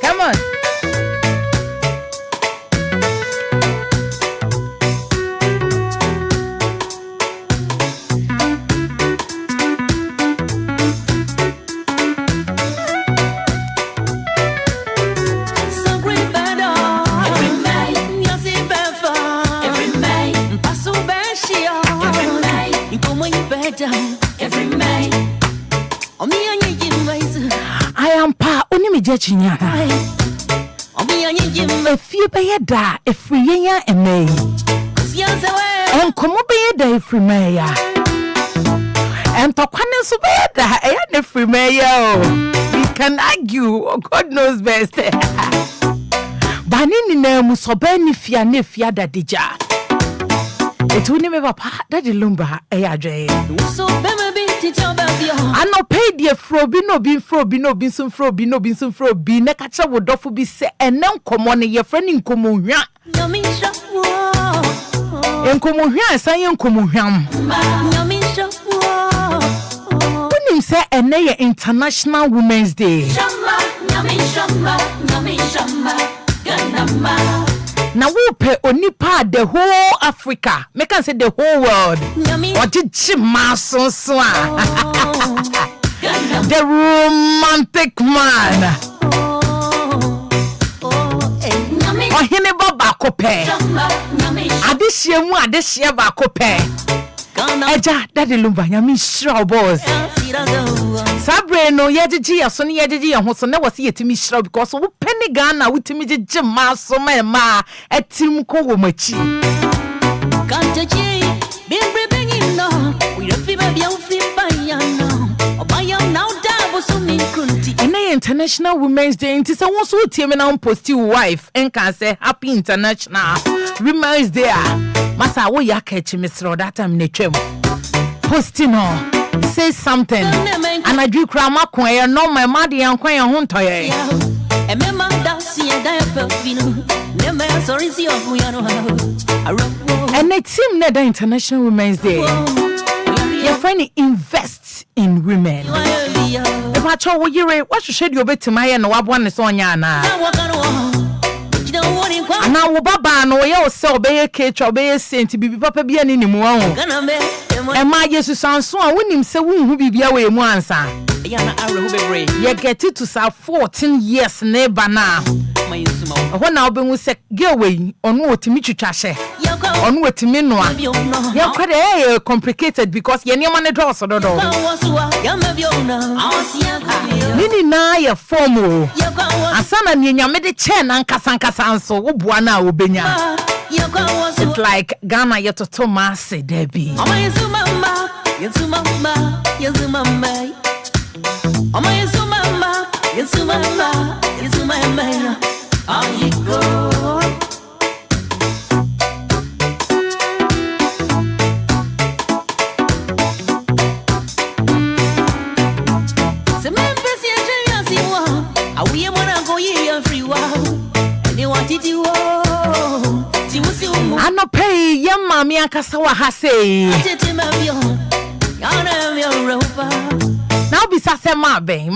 Come on. I am pa onimi jechinya. Efya be da efri ya eme. Enkomo be da efri me ya. Entokwane so be da e ya efri me ya. We can argue, God knows best. Bani ni na mu so be ni fia na fia da dija. Etuni me papa daddy Lumba e ya dwe. So be me bi I no pay the frobi no bin frobi no bin some frobi no bin some frobi na kacha wodofo bi se enen komo ne ye friend nkomo hwa enkomo hwa san ye nkomo hwam unim se ene ye International Women's Day now we pay onipa the whole Africa. Make can say the whole world. What did so the romantic man. Oh, hine baba kope. Adishia ba kope. Eja daddy Lumba nyami shira boss. Sabre no yeji ya so ni yeji ya ho so na wase yetimi shira because wo penny Ghana wutimi jeje ma so ma etim ko wo machi. Kantaji bimbre bengin no we refi ba bia ufi ba ya no obaya now da so min kunti. Ene International Women's Day nti se won so tie me na post your wife en can say happy International Women's Day. Masa wo ya ka echi misro that time na twem. Posting no say something and I do krama kwa no my mad yan kwa yan ho ntoye. Emema dance ye da perfino nema sorry si ofu ya no ha. And the team na the International Women's Day. Your friend invests in women. If I told you what you should you bet to my and wabwan is on yana. And now Baba no yo so be a cage or be a saint to be papa be an anymore. And my Jesus sounds so I wouldn't say who be away once. You get it to say 14 years neighbor now. When I'll be with get away on what to meet you trashe. On what to mean one. You're quite complicated because you're near money draws or do. Nini na ya formal. Asana ni nyamede chen and kasankasanso ubuana ubenya. It's like Ghana yeto Thomas Debbie. I no pay young mommy and Kasawa Hase. Now be Sasa Mama Bay.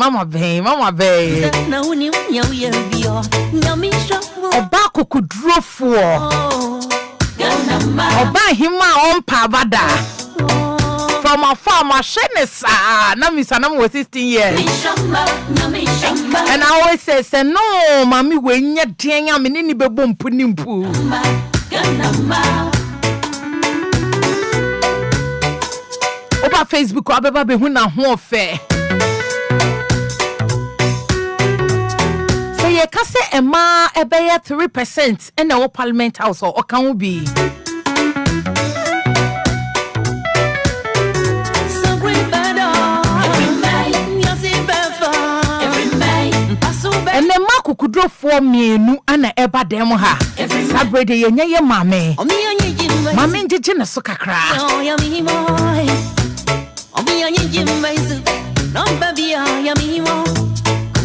Obako could draw for. Oba him my own pavada. From a farmer, Shenesa, Namisanam was 16 years. And I always say, no, Mammy, when you're tearing a mini boom pudding poo. Over Facebook, I'll be when I'm home fair. So, you can say a ma a bear 3% in the Parliament House or can be. And the Marco could draw for me, no, and a eba demo ha. Sabre de ye mame. Mame Jina Sokakra. Oh, yummy boy. Oh, be a Jim Mason. No, baby, I am emo.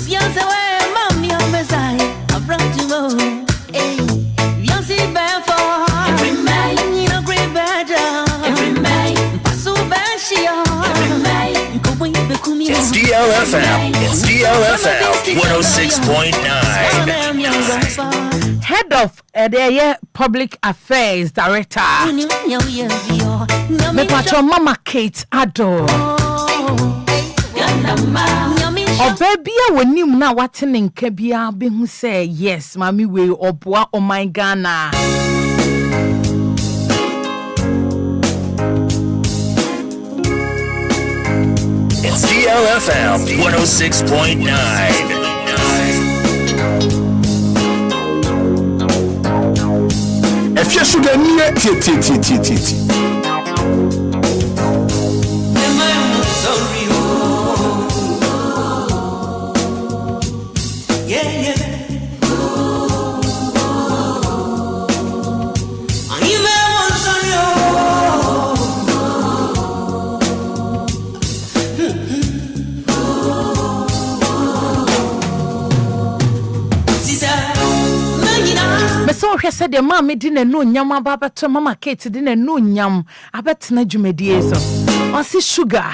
Yes, away, mommy, I'm beside. I brought you home. Hey, you see, bear for every man, you know, great. It's DLFM 106.9. Head of the Public Affairs Director. Me pacho Mama Kate Addo. O baby when you na watening kebia be who say yes, mami we obwa o my Ghana. It's DLFM 106.9. Efya sugar near ti. So he said the mama didn't know nyam about to Mama Kate didn't know nyam about na jumedie so. O si sugar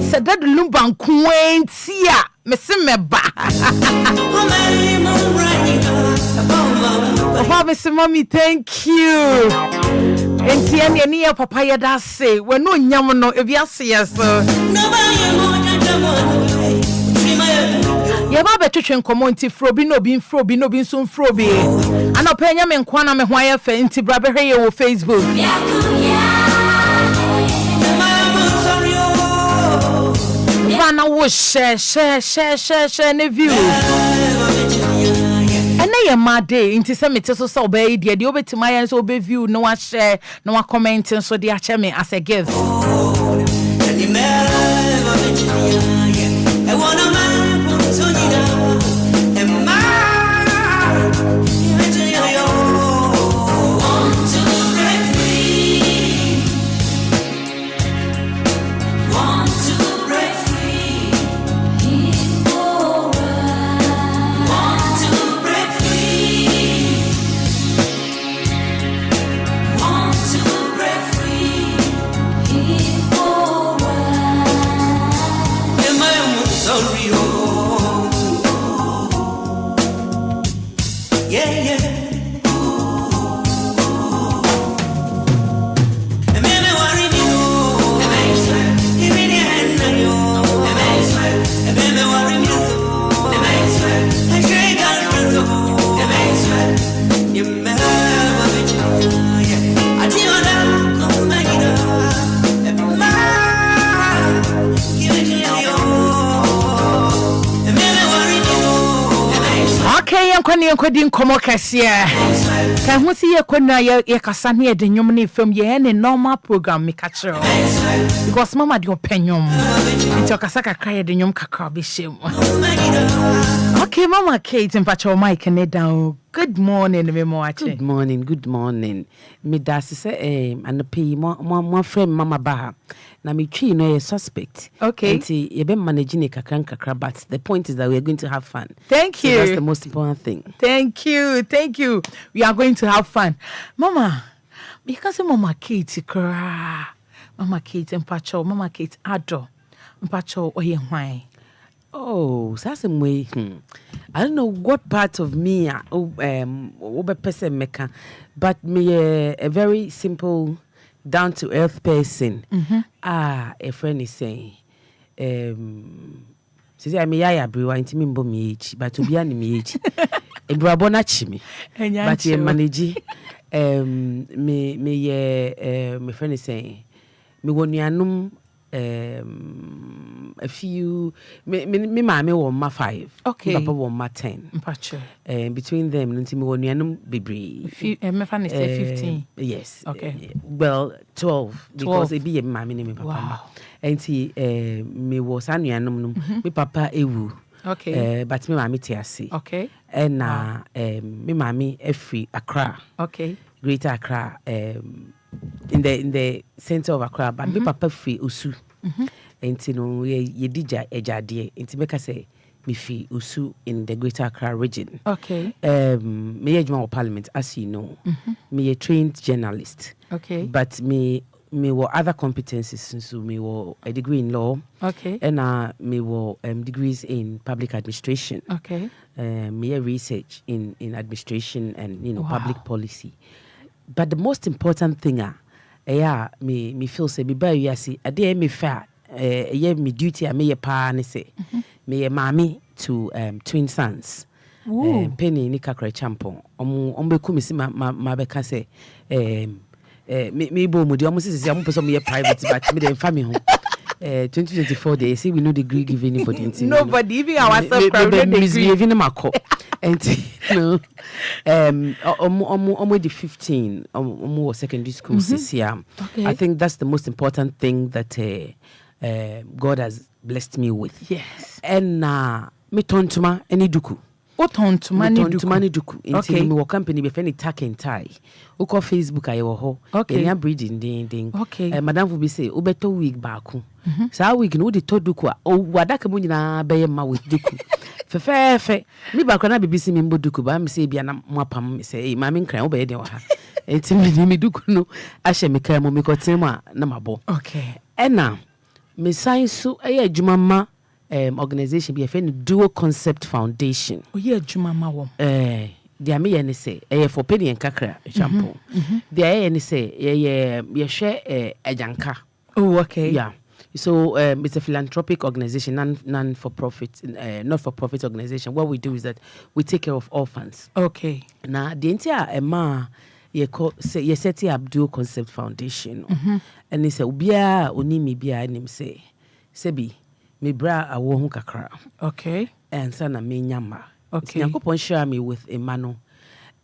said that Lumba queen tia me se me ba. Oh Miss Mommy, thank you. Enti ene ne ya papa ya da say we no nyam no e bia se yes. Ya ba betwetwe nkomonti frobi no bi nso frobi ana penya me nkwa na me ho aye fa nti bra behwe ye wo Facebook bana wo share ne view ene ye made nti se mete so so ba ide de obetima ye so obe view no wa share no wa comment so de ache me as a gift Kwadi nkomo kasia ka hu si ye kwena ye kasa na ye de nwom na efam ye ne normal program me ka kire because mama de opanyom nti okasa kakra ye de nwom kakra be shem. Okay Mama Kate mpacho mic ne down. Good morning me mo ache. Good morning. Me da se anopi mo friend mama ba na me twi no a suspect. Okay. Nti ye be managing a kakra but the point is that we are going to have fun. Thank you. So that's the most important thing. Thank you. We are going to have fun. Mama, because Mama Kate Kura, Mama Kate mpacho, Mama Kate Addo. Mpacho oye hwan. Oh, so that's some way. I don't know what part of me person meka, but me a very simple, down to earth person. A friend is saying, she said, I'm a yaya brewer, and me mbo me age, but to be an me age. A brabona chimi, but ye manage. My friend is saying, me won yanum. A few me mama won ma 5 okay papa won ma 10 mpacho between them nti me won yanum bebre me fan is 15 yes okay well 12 because e be ye mama ne me papa wow. Nti me was anuanum no me papa ewu okay but me mama tiase okay and me mama Efya Accra okay Greater Accra in the center of Accra, but me papa free usu. Enti no ye dija ejade. Enti make say me free usu in the Greater Accra region. Okay. Me ejuma of parliament, as you know. Me a trained journalist. Okay. But me me were other competencies, so me were a degree in law. Okay. And me were degrees in public administration. Okay. Me a research in administration and public policy. But the most important thing me feel say me buy you see a day me fair me duty I me pa ne say me mommy to twin sons. Penny ni kakra champon be ku me si ma be ka say me bo mu de omo sisi am person me private but me dey family home 2024 they say we no degree give anybody nobody even ourselves crowd misbehaving mako and no almost the 15 was secondary school this year. I think that's the most important thing that God has blessed me with. Yes. And me tontuma any duku. Tontuma ni duku. Until me work company be fany tack and tie. Uko Facebook ayo ho. Okay. Enya breeding ding. Okay. Madam will be say ubeto week back. So week no the to duku o wadaka mu nyina be ma with duku. Fe me back na BBC me mboduku ba me say bia na mwapam me say ma me nkran wo be de wa ha. Enti me duku no ahye me kan mo me kotem a na mabo. Okay. Ena me science so adwuma ma organization be a dual concept foundation. Adwuma ma wo. Dia me ye ne say for penny and kakra shampoo. Dia ye ne say ye share ajanka. Oh, okay. Yeah. So it's a philanthropic organization, non for profit, not for profit organization. What we do is that we take care of orphans. Okay. Now the entire ye set up dual concept foundation, and they say ubia oni mi bia nim say sebi me bra awo hu kakra. Okay. And sana me nyama. Okay. Yakopon share me with Emmanuel.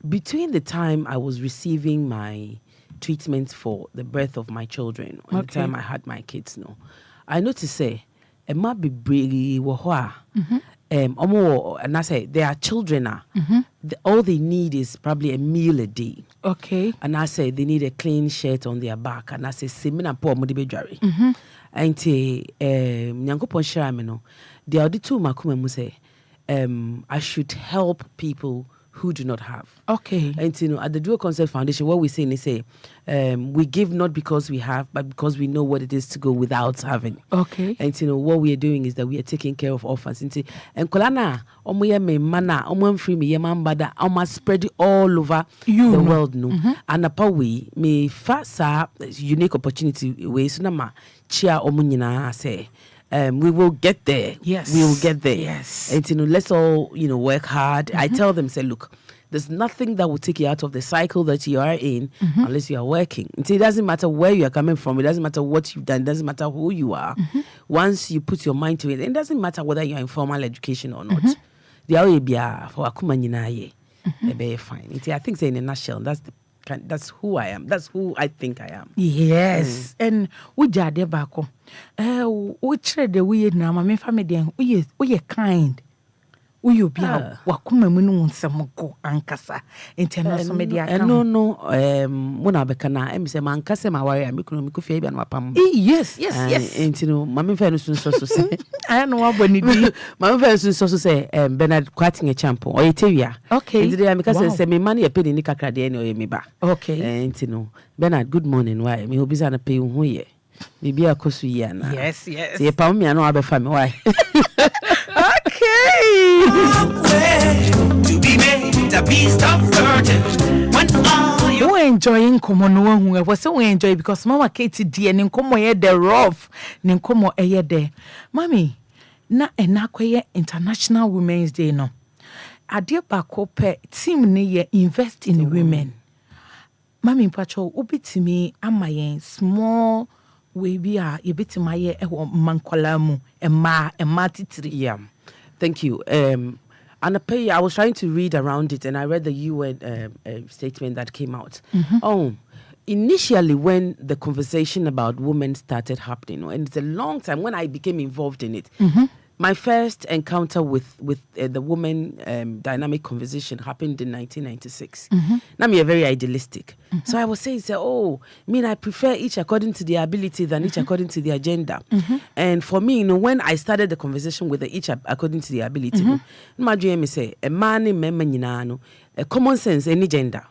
Between the time I was receiving my treatment for the birth of my children and the time I had my kids, I noticed say Emma be brave and I say there are children all they need is probably a meal a day. Okay. And I say they need a clean shirt on their back and I say semina po mo de bedware. And Nyankopon share me no the auditu makuma mu say I should help people who do not have. Okay. And at the Dual Concept Foundation, what we say is we give not because we have, but because we know what it is to go without having. Okay. And what we are doing is that we are taking care of orphans. And kolana omoye me mana omon free me yemambada almost spread it all over the world and apa we me fasa unique opportunity we so na ma chia omunyina say we will get there. Yes. We will get there. Yes. And let's all, work hard. I tell them, say, look, there's nothing that will take you out of the cycle that you are in unless you are working. And it doesn't matter where you are coming from. It doesn't matter what you've done. It doesn't matter who you are. Once you put your mind to it, it doesn't matter whether you're in formal education or not. The are for akuma nyina ye. Be fine. I think say in a nutshell, that's who I am. That's who I think I am. Yes. And we jade bako. We trade the weird na my family we kind. We be wakuma munu nsem go ankasa. International media. No. Muna beka na say man ankasa ma wari am me ku fie bia na wapam. Yes. Mama fa no so say. I know what boni di. Mama fa so say Bernard Kwating a champion or Etevia. Okay. Nti dey because say me money e pay ni kakra de na me ba. Okay. Bernard, good morning. Why? Me obi na pay hu ye. Maybe akosu ye na. Yes. Say pa me no abefa me why? Okay. To be made a beast of burden. When all you we enjoying komo no hu e was so we enjoy because mama Katie die ne komo ye the rough ne komo ye there. Mommy, na enakwaye International Women's Day no. Ade ba ko pe team ne ye invest in women. Mommy pacho obitimi amayen small we be a yebitima ye mankola mu emma titiri. Yeah. Thank you. And I was trying to read around it and I read the UN statement that came out. Initially when the conversation about women started happening, and it's a long time when I became involved in it, my first encounter with the woman dynamic conversation happened in 1996. Now me very idealistic. So I was saying, I prefer each according to their ability than each according to their gender. And for me, when I started the conversation with each according to their ability, imagine me say a man a common sense any gender.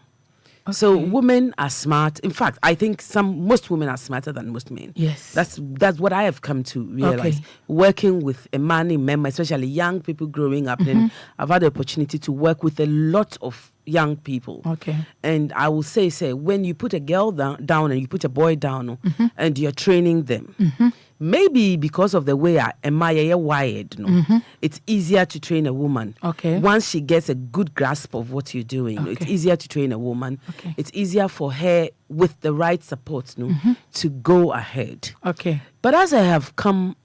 So women are smart. In fact, I think most women are smarter than most men. Yes. That's what I have come to realize. Working with a man member, especially young people growing up, and I've had the opportunity to work with a lot of young people. And I will say, when you put a girl down and you put a boy down and you're training them, maybe because of the way am I wired, it's easier to train a woman. Once she gets a good grasp of what you're doing, it's easier to train a woman. It's easier for her with the right support to go ahead. But as I have come,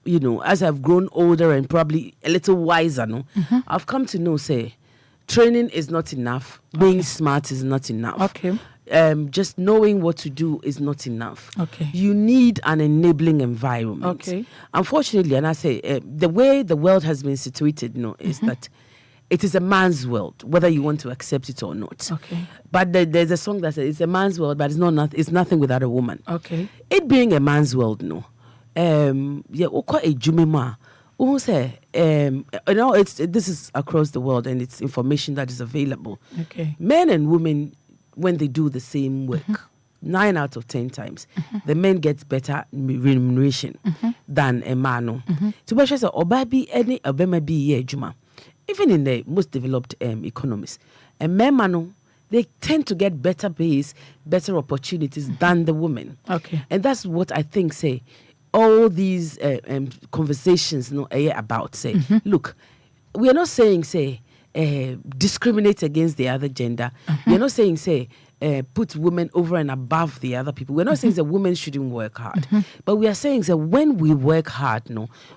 as I've grown older and probably a little wiser, I've come to know, training is not enough. Being smart is not enough. Just knowing what to do is not enough. You need an enabling environment. Unfortunately, and I say, the way the world has been situated, is that it is a man's world, whether you want to accept it or not. But there's a song that says it's a man's world, but it's nothing without a woman. It being a man's world, this is across the world and it's information that is available. Men and women, when they do the same work, 9 out of 10 times, the men get better remuneration than a man. Even in the most developed economies, a man, they tend to get better pays, better opportunities than the women. And that's what I think, all these conversations about, look, we are not saying, discriminate against the other gender. We are not saying, put women over and above the other people. We're not saying that women shouldn't work hard. But we are saying that when we work hard,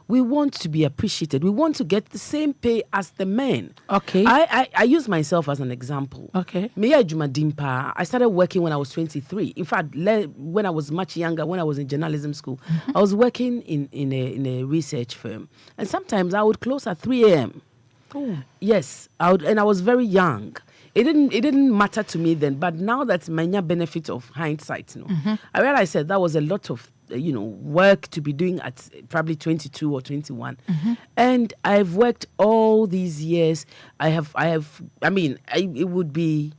we want to be appreciated. We want to get the same pay as the men. I use myself as an example. I started working when I was 23. In fact, when I was much younger, when I was in journalism school, I was working in a research firm. And sometimes I would close at 3 a.m. Yes, and I was very young. It didn't matter to me then, but now that's my benefit of hindsight. I realized that was a lot of work to be doing at probably 22 or 21, and I've worked all these years. It would be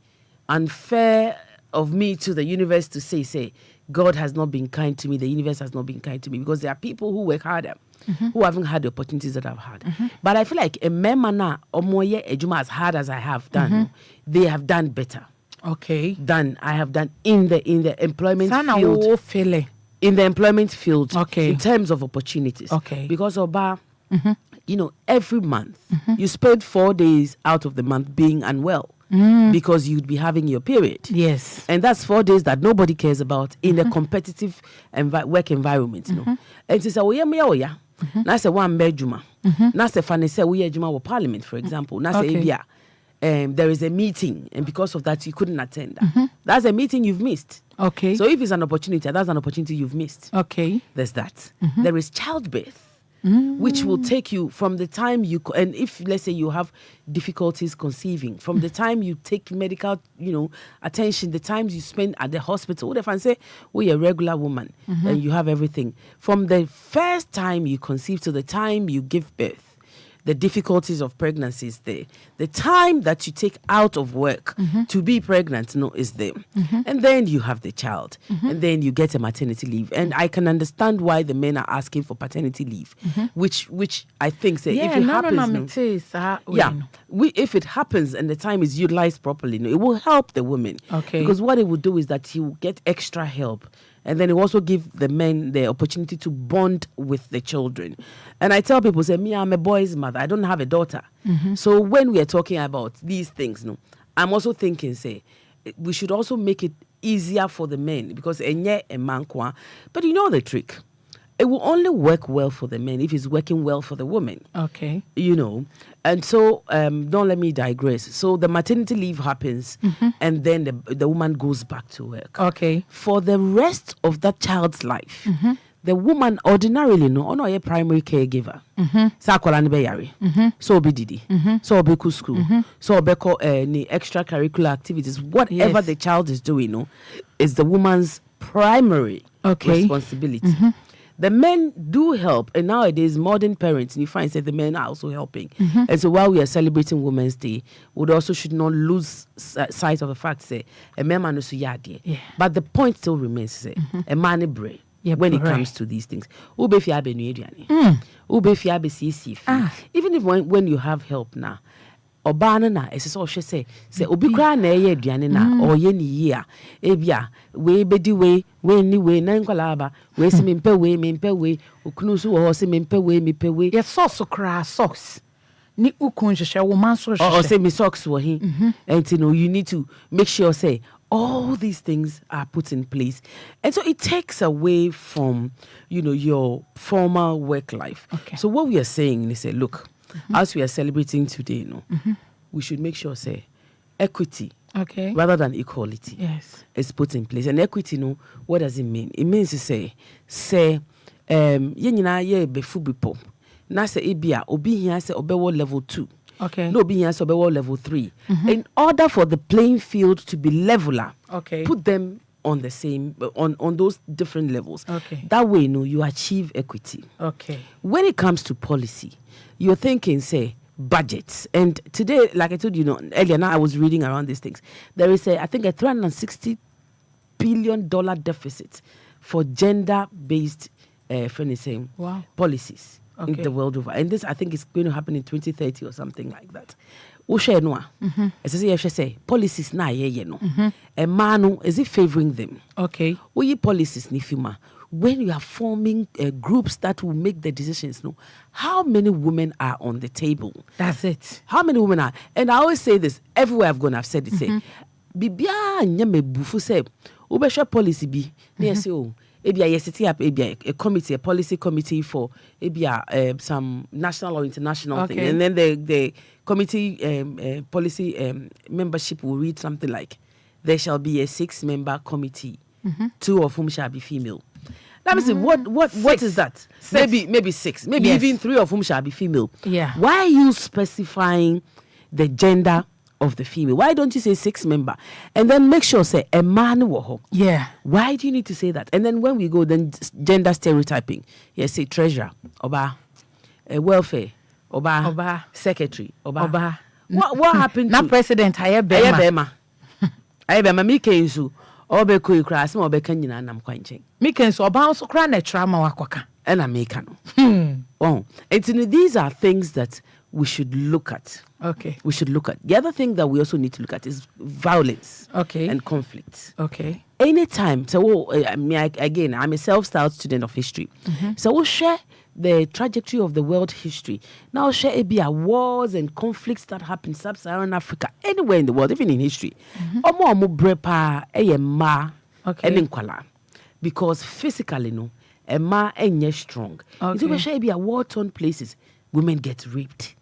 unfair of me to the universe to say God has not been kind to me, the universe has not been kind to me, because there are people who work harder. Who haven't had the opportunities that I've had. But I feel like a memana or more ejuma as hard as I have done, they have done better. Than I have done in the employment field. In the employment field, in terms of opportunities. Because every month you spend 4 days out of the month being unwell. Because you'd be having your period. Yes. And that's 4 days that nobody cares about in a competitive work environment. And she said, That's a one bedroom. That's a funny say we are parliament, for example. That's there is a meeting, and because of that you couldn't attend. That's a meeting you've missed. So if it's an opportunity, that's an opportunity you've missed. There's that. There is childbirth. Which will take you from the time and if let's say you have difficulties conceiving, from the time you take medical, attention, the times you spend at the hospital. What if I say, you're a regular woman and you have everything, from the first time you conceive to the time you give birth, the difficulties of pregnancy is there. The time that you take out of work to be pregnant, is there. And then you have the child. And then you get a maternity leave. And I can understand why the men are asking for paternity leave, which I think if it happens, if it happens and the time is utilized properly, it will help the women. Because what it will do is that you get extra help. And then it also give the men the opportunity to bond with the children. And I tell people, I'm a boy's mother. I don't have a daughter. So when we are talking about these things, I'm also thinking, we should also make it easier for the men. Because but you know the trick. It will only work well for the men if it's working well for the women. And so don't let me digress. So the maternity leave happens, and then the woman goes back to work. For the rest of that child's life, the woman ordinarily a primary caregiver. So be didi, so be school, so be any extracurricular activities. Whatever the child is doing, is the woman's primary responsibility. The men do help, and nowadays modern parents, you find that the men are also helping. And so while we are celebrating Women's Day, we also should not lose sight of the fact that a man is But the point still remains, say, a man brain. When it comes to these things, even if when you have help now, Obana na eso she say obi kra na eye aduane na oye ni yi a ebia we bedi we ni we na nkwala ba we se mempe we okunu so wo se mempe we ye socks kra socks ni ukun hwehwe wo man so hwehwe or say me socks wo he and you know you need to make sure say all these things are put in place, and so it takes away from your formal work life. So what we are saying is say, look, as we are celebrating today, we should make sure say equity rather than equality is put in place. And equity, what does it mean? It means to say ye nyina ye be fu bipo na say ebia obi hia say obewo level 2. No be here so level 3. In order for the playing field to be leveler, put them on the same on those different levels. That way, you achieve equity. When it comes to policy, you're thinking, say, budgets. And today, like I told you, earlier, now I was reading around these things. There is I think a $360 billion deficit for gender-based policies. In the world over. And this, I think, is going to happen in 2030 or something like that. Say policies na a man is it favoring them? Policies nifima. When you are forming groups that will make the decisions, how many women are on the table? That's it. How many women are? And I always say this everywhere I've gone. I've said it. Say, bibia nyame bufu say, ubesha policy bi. Say Ebia you setting up a committee, a policy committee for some national or international thing, and then the committee policy membership will read something like, there shall be a 6-member committee, 2 of whom shall be female. Let me see what is that? Maybe 6, maybe even 3 of whom shall be female. Why are you specifying the gender of the female? Why don't you say 6-member and then make sure say a man woho? Why do you need to say that? And then when we go then gender stereotyping, say treasurer oba, welfare oba, secretary oba. What happened to president ayebema mi kensu obe ko ikra asem obe kan nyina nam kwanchen mi kensu oba so kra na trama wakoka and America no. And these are things that we should look at. We should look at. The other thing that we also need to look at is violence and conflict. Anytime, so again, I'm a self-styled student of history. So we'll share the trajectory of the world history. Now share wars and conflicts that happen in sub-Saharan Africa, anywhere in the world, even in history. Because physically, a ma enye strong. We share war-torn places. Women get raped.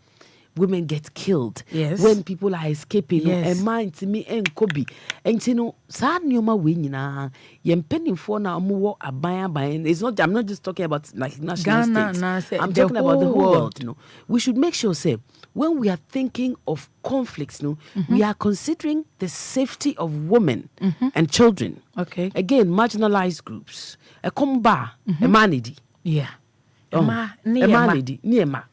Women get killed when people are escaping. A man to me and Kobe. And sad nyoma we nyina yempeni for na omo aban. It's not. I'm not just talking about like national states. I'm talking about the whole world. We should make sure say when we are thinking of conflicts, we are considering the safety of women and children. Again, marginalized groups. A komba, a manidi. Niema.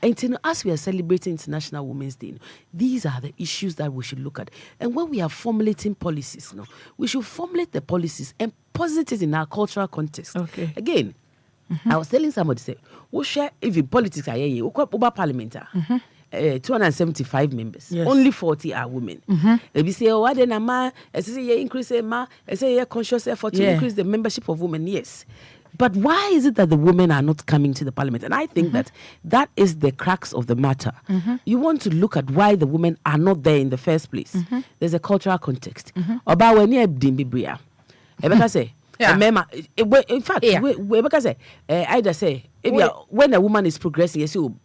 And as we are celebrating International Women's Day, these are the issues that we should look at. And when we are formulating policies, we should formulate the policies and posit it in our cultural context. Again, I was telling somebody, say, we share even politics are here, over parliament. 275 members. Only 40 are women. They say, oh, why then am I say increase ma? I say conscious effort to increase the membership of women. Yes. But why is it that the women are not coming to the parliament? And I think that is the crux of the matter. You want to look at why the women are not there in the first place. There's a cultural context. About when you Dimbibria, Rebecca say, in fact, Rebecca say, I just say, when a woman is progressing, yes, you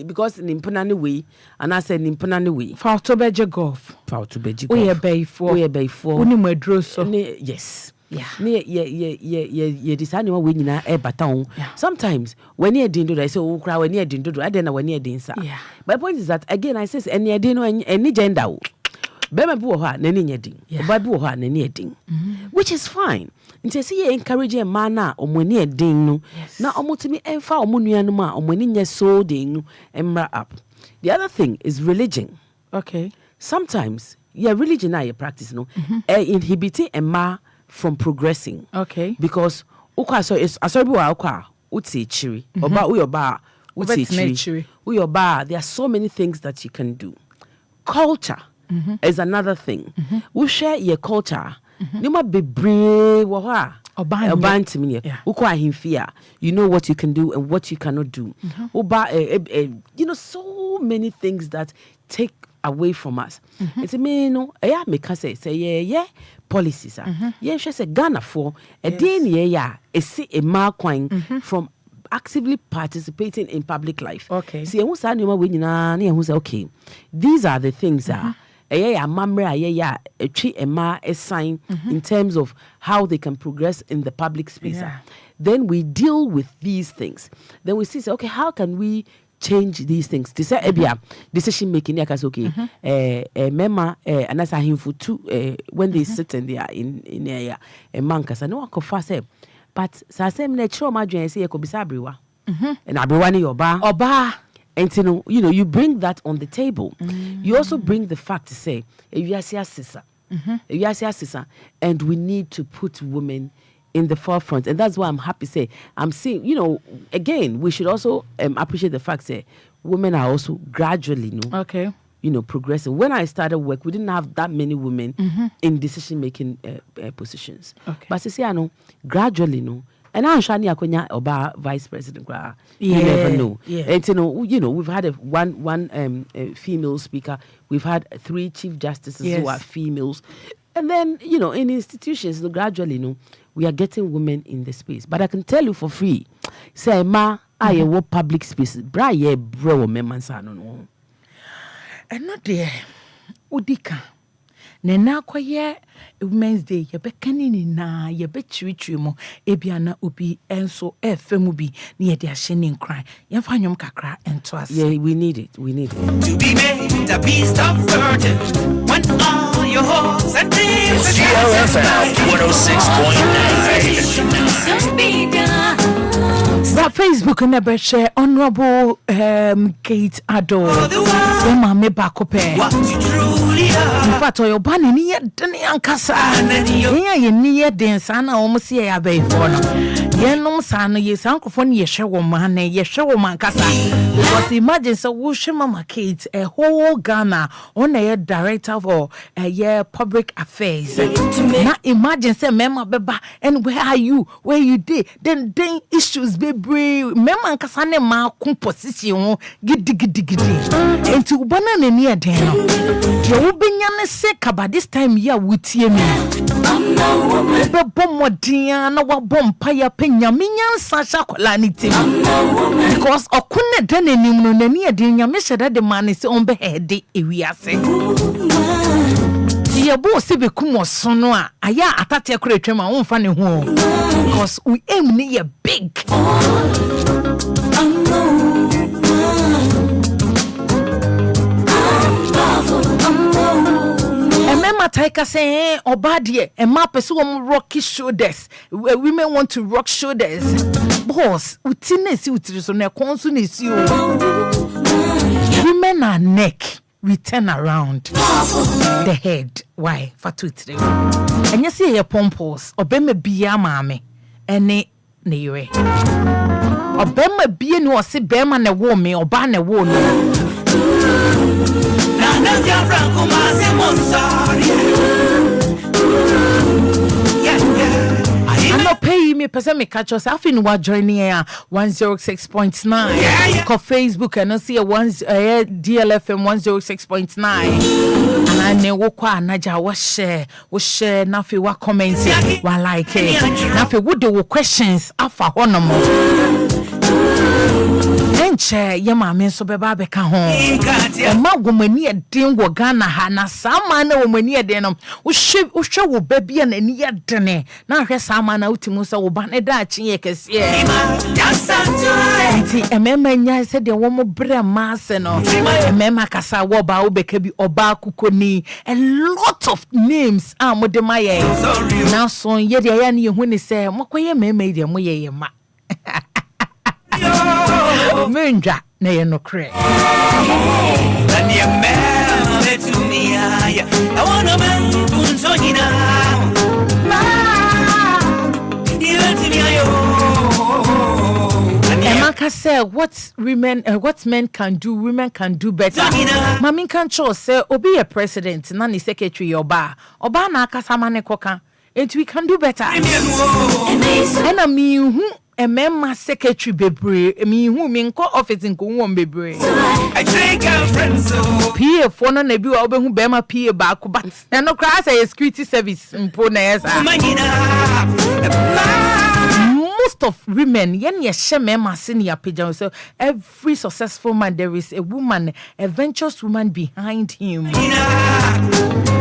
because in Impanani way, and I said in Impanani way. For to be golf. We are bay for. Yes. Sometimes when you didn't do that, I say, oh, cry when you didn't do that, I don't know when you didn't. My point is that again, I says, and you didn't know any gender. Bema bi wo ha na ni nyedin. Oba bi wo ha na ni edin. Which is fine. Nti say you encourage a man na omani edin no. Na omotimi emfa omunuanom a omani nye so den no emra up. The other thing is religion. Okay. Sometimes religion na you practice no inhibiting a ma from progressing. Okay. Because ukwa so is asobi wa ukwa uti chiri. Oba uyoba uti chiri. Uyoba, there are so many things that you can do. Culture is another thing. We share your culture. Nima be brave wa Oban ukwa himfia. You know what you can do and what you cannot do. Oba you know so many things that take away from us. It's a me no me can say policies she say Ghana for a day see a marquine from actively participating in public life. Okay. See who say who say okay, these are the things a tree a sign in terms of how they can progress in the public space. Then we deal with these things. Then we see okay, how can we change these things? This decision making mema anasa himfu too when they sit in there in a mankas no akofa say but sasem na chiro madwen say ekobisa abrewa and abrewa ni oba and you know you bring that on the table. You also bring the fact to say and we need to put women in the forefront, and that's why I'm happy to say I'm seeing, you know, again we should also appreciate the fact that women are also gradually progressing. When I started work, we didn't have that many women in decision making positions. But you see, I know gradually, and I'm Shani Akonya Oba vice president. You never know. And you know, we've had one female speaker. We've had 3 chief justices who are females. And then, you know, in institutions, gradually, we are getting women in the space. But I can tell you for free, say, I work public spaces. Bra ye bro memansano. And not there, Udika. Nena kwaye Women's Day, ye bekanini na ye betwitwimo ebiana obi enso FM bi na ye de ahye cry. Ye fanyom kakra ento ase. Yeah, we need it. We need it. To be made a beast of virgin when all your hopes and dreams DLFM 106.9. That Facebook never share Honorable Kate Addo. Emma me bakope. what you truly are. In fact, your banny near Danny Ankasa. Ye near Densana almost ye abe for ye no son, ye sankophone ye show man, ye show man casa. Because imagine so wush Mama Kate, a whole Ghana on a director for a year public affairs. Now imagine say Mema Beba, and where are you? Where you did? Then issues be brave. Mema Ankasa ma composition giddy. Into banana near Dano. You be yan sick about this time year with you. Bombardier, no bomb paya penya, minion, Sasha Colanity. Because I couldn't done any near dinner, Misha that the man is on behead, we are saying. Your boss be kumo sonoa, aya atatia create my own funny home. Because we aim near big. Taika say, Obadie, and ma pursue rocky shoulders. Women want to rock shoulders. Boss, utines utris on a consul is you. Women are neck, we turn around. The head, why? For 2 3. And you see your pompous, obey bia mammy, and ne way. Obey be no see bearman a woman or ban a woman. I'm not paying me person me catch us. I think what joining here 106.9. Call Facebook and I see a DLFM 106.9. And I know what naja was share nothing what comments what like it. Nothing what the questions afa honomo. unche ye maame so beba beka ho e ma gomani eden wo Ghana ha na sama na womani eden no wo hwe wo ba bia na ni yedene na hwe sama na utimu so wo ba ne da achi ye kese enti emema nya se de wo mo bre ma se no emema kasa wo ba wo beka bi oba akukoni a lot of names mo de maye na so ye de ya na ye hu ni se mokoye mema de mo ye ma Menja na ye no kre. And you man to me, I wanna man to Sonina. Emaka say what men can do, women can do better. Mami can show say obi a president na ni secretary oba na akasa mane koka. And we can do better. And I mean Emma secretary bebre me hu me nko office nko won bebre I take our friends so PA for no na bi wa obehu be ma PA ba ko but no cry say security service mpo na yes most of women yen ye sheme ma senior page so every successful man there is a woman, a venturous woman behind him.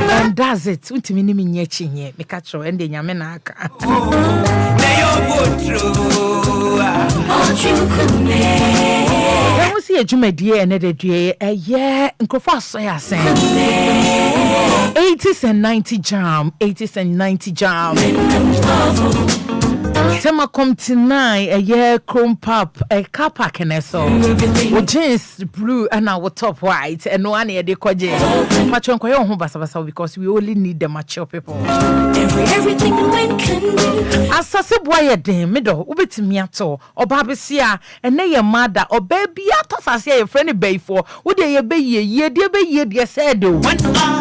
And does it untimi ni menye chinye me ka tro ende nyame na aka I see a jumedie and a day a year and crofas I say 80s and 90 jam 80s and 90 jam Tema come tonight a year chrome pop a car park and so with jeans blue and our top white and one year de koje patron ko yon basa because we only need the mature people Everything the wind can do asase boy den middle ubetimi ato oba besia ene ye mother oba bia to sase ye friend bay for wo de ye be ye de said o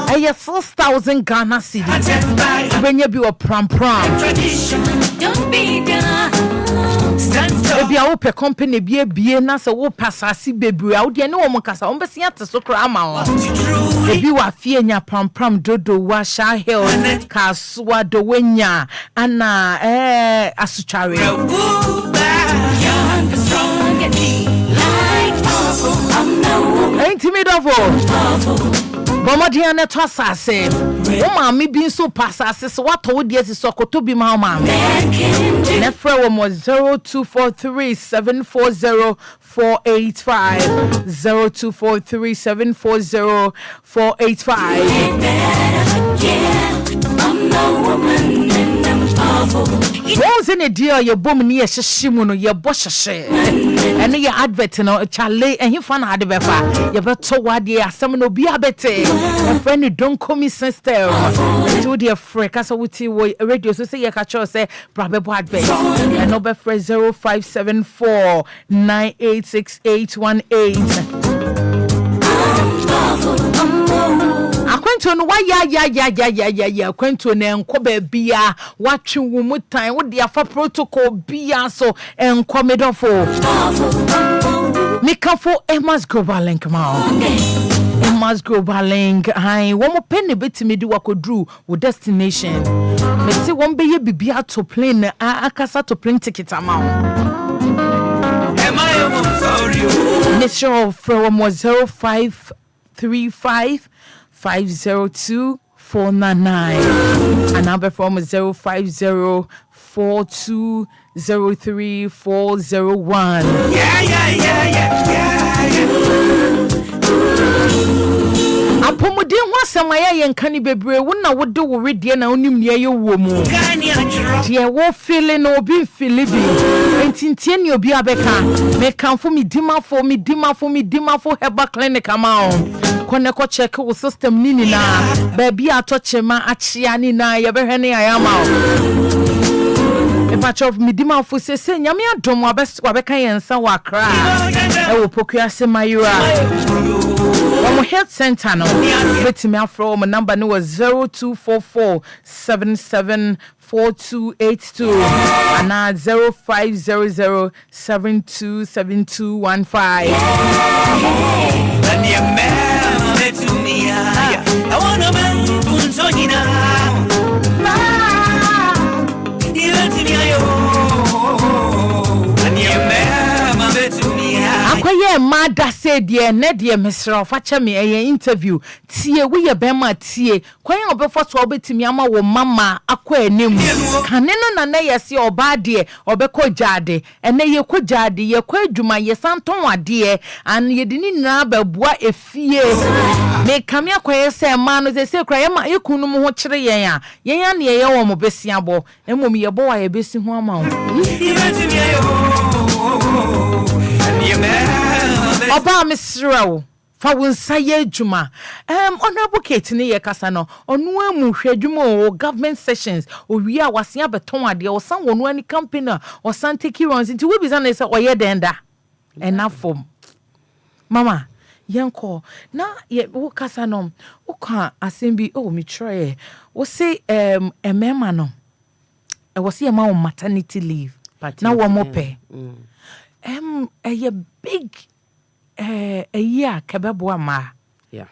aye 6,000 Ghana cedis when you be o pram Don't be done Ebi a wo pe company bie na se wo pasase bebre a wo de ne wo mkasa wo besia te so kra ama wo ebi wa fie nya pram dodo wa sha hill kaswa do wenya ana asuchare ain't me dofo Bomodian na tosase wo maami bi nso pasase so wato wo de asiso koto bi ma maami na fra wo mo 0243740485 What's in a deal your bum near Shishimono, your boshashe, and your advert no Charlie and he found had the befa. You better what dear, some no be a better. A friend don't call me sister. To dear freak, as I would see radio, so say, catch say, probably advert. And number 0574 986818. Akwanto no ya akwanto na enko ba bia watwe wo mutan wo de afa protocol bia so enko medofo mikafo Emma's Global Link ma Emma's Global Link ai wo mo penne betimi di wakodru wo destination me se won be ye bibia to plane akasa to plane ticket ama Am I sorry Mr. from 0535 502-499 and number from 050-4203-401. Apomodin wasama ya yenkani bebre wona wodo wo redie na onim ne ye wo mu die wo feeling no bi filibi entintie ne obi abeka me kanfo me dimafo heba clinic ama kone ko check wo system nini na ba bia to chema achia ni na ye behwe ne ayama e patch of me dimafo se nyame adom wabeka yensa wa kra e wo pokua se mayura One health center no. Let me from my number no was 0244774282 and now 0500727215. I wanna say ma da say dear ne dear Mr. Facha me a interview tie we ye bema tie kwan obefo so obetimi ama wo mama akwa anim kane no na na yesi oba de obekọ jade ene ye kọ jade ye kọ adwuma ye santon ade an ye dini na babua efie me kamia kwa say ma no say kra ye ma ekunu mu ho kire yen a yen ya ne ye wo mo besia bo emom ye bo wa ye besi ho ama wo Oba misrawo fa wonsa ye adwuma honorable Kate ne ye kasa no onu amu hwadwuma o government sessions o wi a wase abeton ade o san wonu ani campaign o san take runs into we bizan say oye denda enough mama yanko na ye wo kasa no wo ka asembi o mi try wo say emema no e wo say ma maternity leave na wo mo pe a big a year kababo ma yeah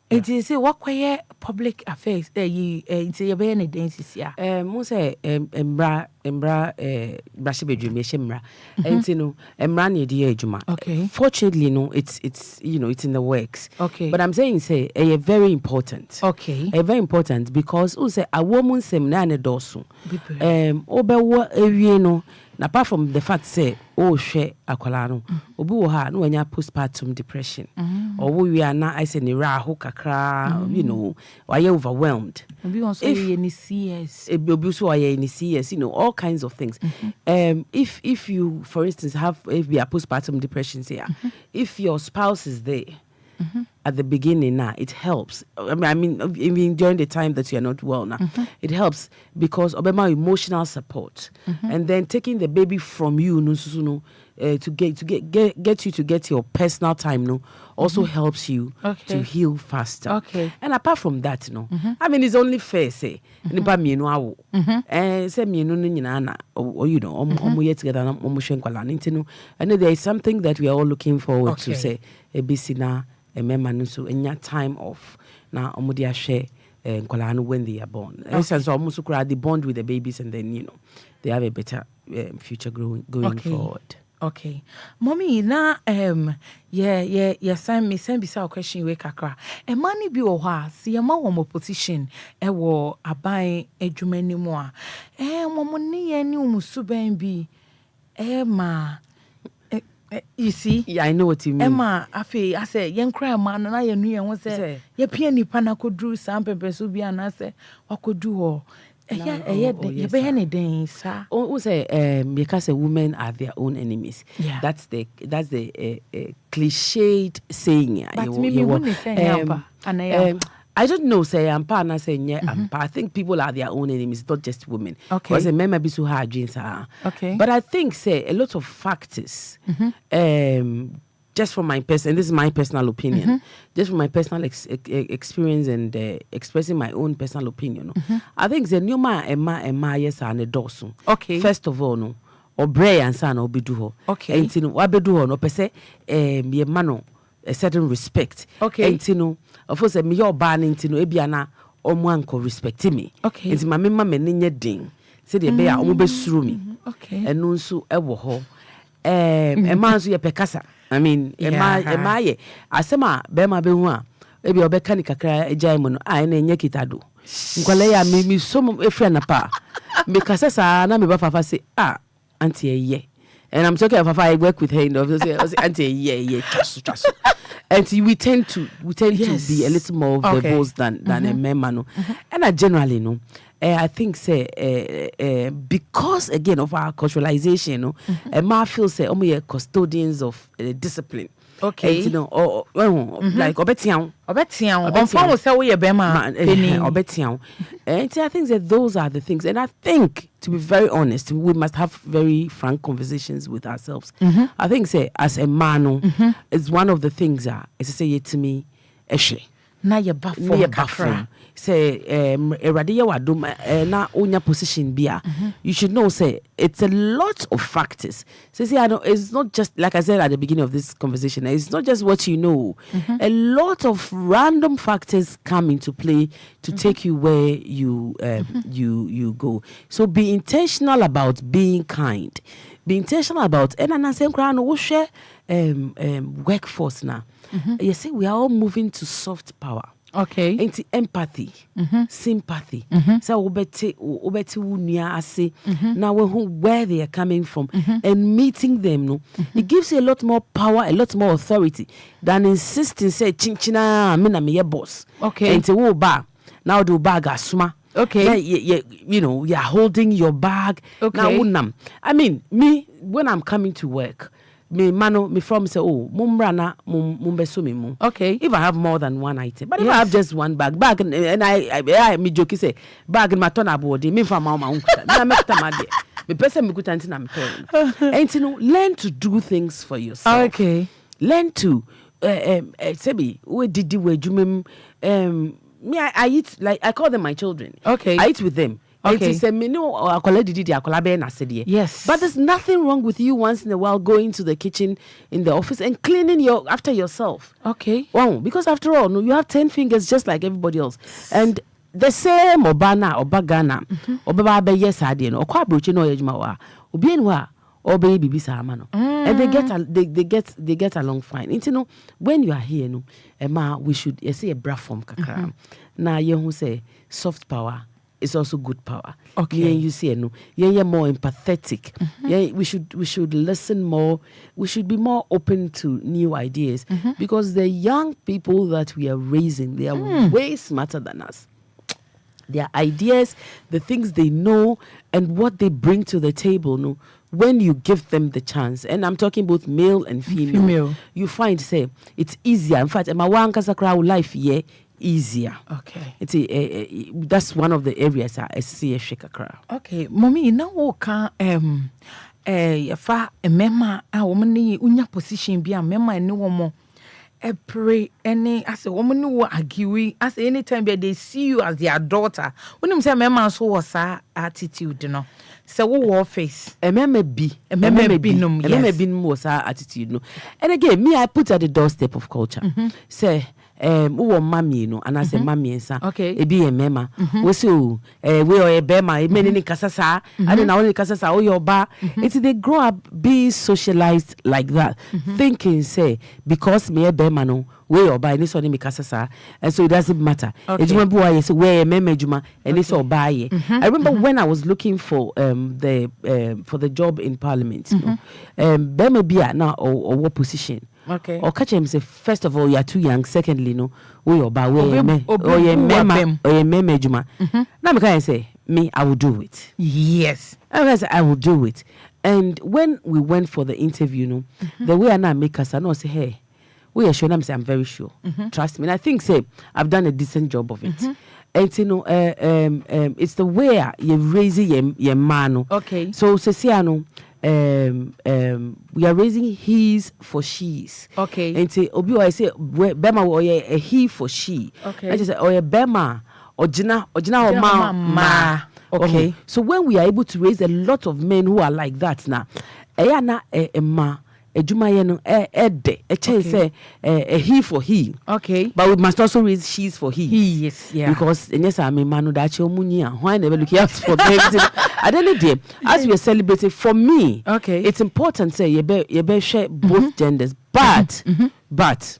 it is what quiet public affairs it's a very dense here mo say embra brashi bedwumi shemra enti no emra na dey adwuma okay fortunately no it's you know it's in the works okay but I'm saying say very important okay very important because who say a woman sem na ne doso obewo ewie no na apart from the fact say hwe akwala no obi wo ha no anya postpartum depression or we are na I say ni ra ho kakra you know why you overwhelmed obi also any CS obi so any CS you know all kinds of things if you for instance have if you are postpartum depression here if your spouse is there at the beginning now it helps I mean during the time that you are not well now it helps because obema emotional support and then taking the baby from you to get you to get your personal time no also helps you to heal faster and apart from that I mean it's only fair say nipa mienu awo say mienu no nyina na or you know omo yet together na omo hwenkwala ntino and there is something that we are all looking forward to say ebisi na emema no so enya time off na omodi ahwe nkwala no when they are born so almost they bond with the babies and then you know they have a better future going forward. Okay. Mommy, na send bisa a question we kakra. E mani bi o ha, si e ma wo position e wo aban adwuma ni mu a. Mo ni ye ni umusu ben bi ma you see? Yeah, I know what you mean. Emma, I say, young cry man, and I knew and was say, ye peony pana could do some papers will be an answer. What could do all? You be any day, sir. Oh, say, because women are their own enemies. Yeah, that's the cliched saying. But maybe wouldn't say, I don't know, say ampa na say nye ampa. I think people are their own enemies, not just women. Okay. Because men may be so hard jeans are. Okay. But I think say a lot of factors. Just from my this is my personal opinion. Just from my personal experience and expressing my own personal opinion. I think the new ma yes and a dosu. Okay. First of all, no, or bray and son or biduho. Okay. And you wabeduho no per se ye mano a certain respect. Okay. And you know, of course, me your banning to know ebiana or manko respect me. Okay. It's my mama meninye ding. Say the bear almost through me. Okay. And no so ever ho. A man so ye pekasa. I mean, ema ye. Asema bema be ho a. Ebi obeka ni kakra ejai mo no. A na enye kitado. Nkwale ya me so efra na pa. Me kasa sa na me ba fafa say auntie ye. And I'm talking about I work with her in the office. Auntie yeah, trust. And we tend to be a little more verbose than a man. And I generally know. I think say because again of our culturalization, a man feels say we are custodians of discipline. Okay. And, you know, like obetian. On say we bema obetian. And I think that those are the things. And I think, to be very honest, we must have very frank conversations with ourselves. I think say as a man, it's one of the things that is say to me, eshe. Na ye baffo. Say eradiya wadum na onya position bia. You should know say it's a lot of factors. So see, it's not just like I said at the beginning of this conversation. It's not just what you know. A lot of random factors come into play to take you where you you go. So be intentional about being kind. be intentional about. And I say, we share workforce now. You see, we are all moving to soft power. Okay. Into empathy, sympathy. So ubeti unia ase. Now where they are coming from and meeting them, no, it gives you a lot more power, a lot more authority than insisting say chinchina mina me boss. Okay. And say ba now do bag asuma. Okay. You know, you're holding your bag. Okay. Now, I mean, me when I'm coming to work. Me from say mumbrana mum. Okay. If I have more than one item, but if I have just one bag and I me joke say bag in my turn aboard me from my na make time there. Me person me kuta nti na me turn. And you know, learn to do things for yourself. Okay. Learn to say we did we jumem me I eat like I call them my children. Okay. I eat with them. Okay. Yes. But there's nothing wrong with you once in a while going to the kitchen in the office and cleaning after yourself. Okay. Wow, because after all, no, you have 10 fingers just like everybody else. And the same obana or bagana or baba yes idea or kwa broche no yejmawa or bienwa or baby bisamano. And they get along fine. And you know, when you are here, no, Emma, we should say a bra from kakra. Now you who say soft power. It's also good power. Okay. Yeah, you see, no. Yeah, more empathetic. Yeah, we should listen more. We should be more open to new ideas because the young people that we are raising, they are way smarter than us. Their ideas, the things they know, and what they bring to the table, no. When you give them the chance, and I'm talking both male and female. You find say it's easier. In fact, my one kasakra life easier. Okay. It's that's one of the areas I see a shikakra. Okay, mommy, now woka yafa mema a woman ni unya position bi a mema ni womo pray any as a woman who argue as anytime they see you as their daughter. When you say mema so was attitude, you know. So what face? Mema be was attitude, no. And again, me I put at the doorstep of culture. Say uwo mami no and I say mami ensa e bi e mema we say we or e bema e meni ni kasasa and na only kasasa o your ba it's they grow up be socialized like that thinking say because me e bema no we or ba any so ni kasasa and so it doesn't matter ejuma bu wa say we e mema ejuma any so ba ye. I remember when I was looking for the job in parliament bema bia na or what position. Okay. Or catch him say first of all you are too young. Secondly, no, we or ba we meme juma. Now me can say me I will do it. Yes. I will do it. And when we went for the interview, no, the way I now make us I know say hey, we are sure. I'm say I'm very sure. Trust me. And I think say I've done a decent job of it. And you know, it's the way you raise your man. Okay. So Ceciano. We are raising he's for she's. Okay. And say obi I say bema or a he for she. Okay. I just say or a bema or jina or ma. Okay. So when we are able to raise a lot of men who are like that now, na ma ejuma ye no ede e chen say a he for he. Okay. But we must also raise she's for he. Yes, yeah. Because yes I mean manu that omunya why never look out for them. I don't know as we are celebrating for me. Okay. It's important say you be share both genders but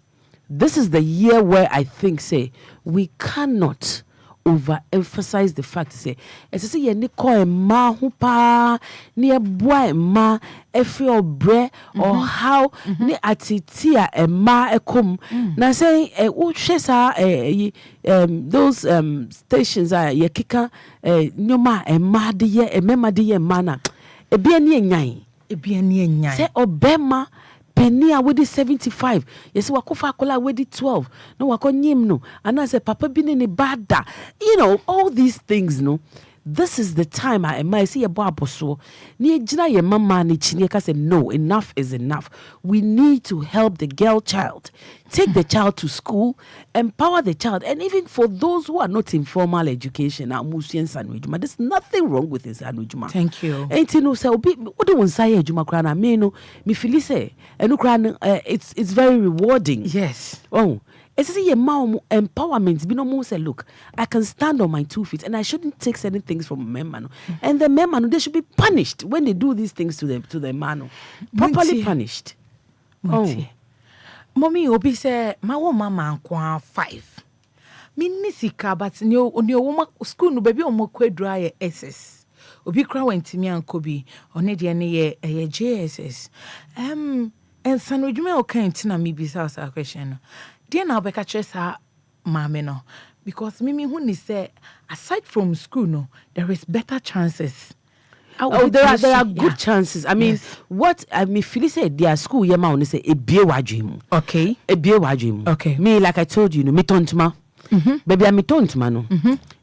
this is the year where I think say we cannot overemphasize the fact say as say ye ni ko ma ho pa ni e boa ma Efya obre or how ni atiti a ma ekom na say wo hwe sa those stations are ye kika nyoma ma de ye mema de ye ma na e bia ni enyan say obema Penia with 75. Yes, wakofa kola with 12. No wakonyim no. And I say papa bini ni bada. You know, all these things, no. This is the time I might see a baboso. Ni jina ye mama ni chinieka say no, enough is enough. We need to help the girl child. Take the child to school, empower the child, and even for those who are not in formal education, there's nothing wrong with this. Thank you. And you know, so what do one say? Juma me no, me feel say, and it's very rewarding. Yes. Oh. It's a mom empowerment. Be no more say, look, I can stand on my 2 feet and I shouldn't take certain things from a man. And the men, they should be punished when they do these things to the man. Properly punished. Mommy, Obi say, my mama kwa 5. Minisika, but no woman school no baby on more dry SS. Obi cry went to me and Kobe on a JSS. And San Regime okay, Tina me beside our question. Dear now, Becca Chessa, mamma, no. Because Mimi, when he said, aside from school, no, there is better chances. There are good chances. I mean, Phyllis said, their school, your mouth is a beer wajim. Okay. A beer wajim. Okay. Me, like I told you, me tontma. Baby, I'm tontma, no.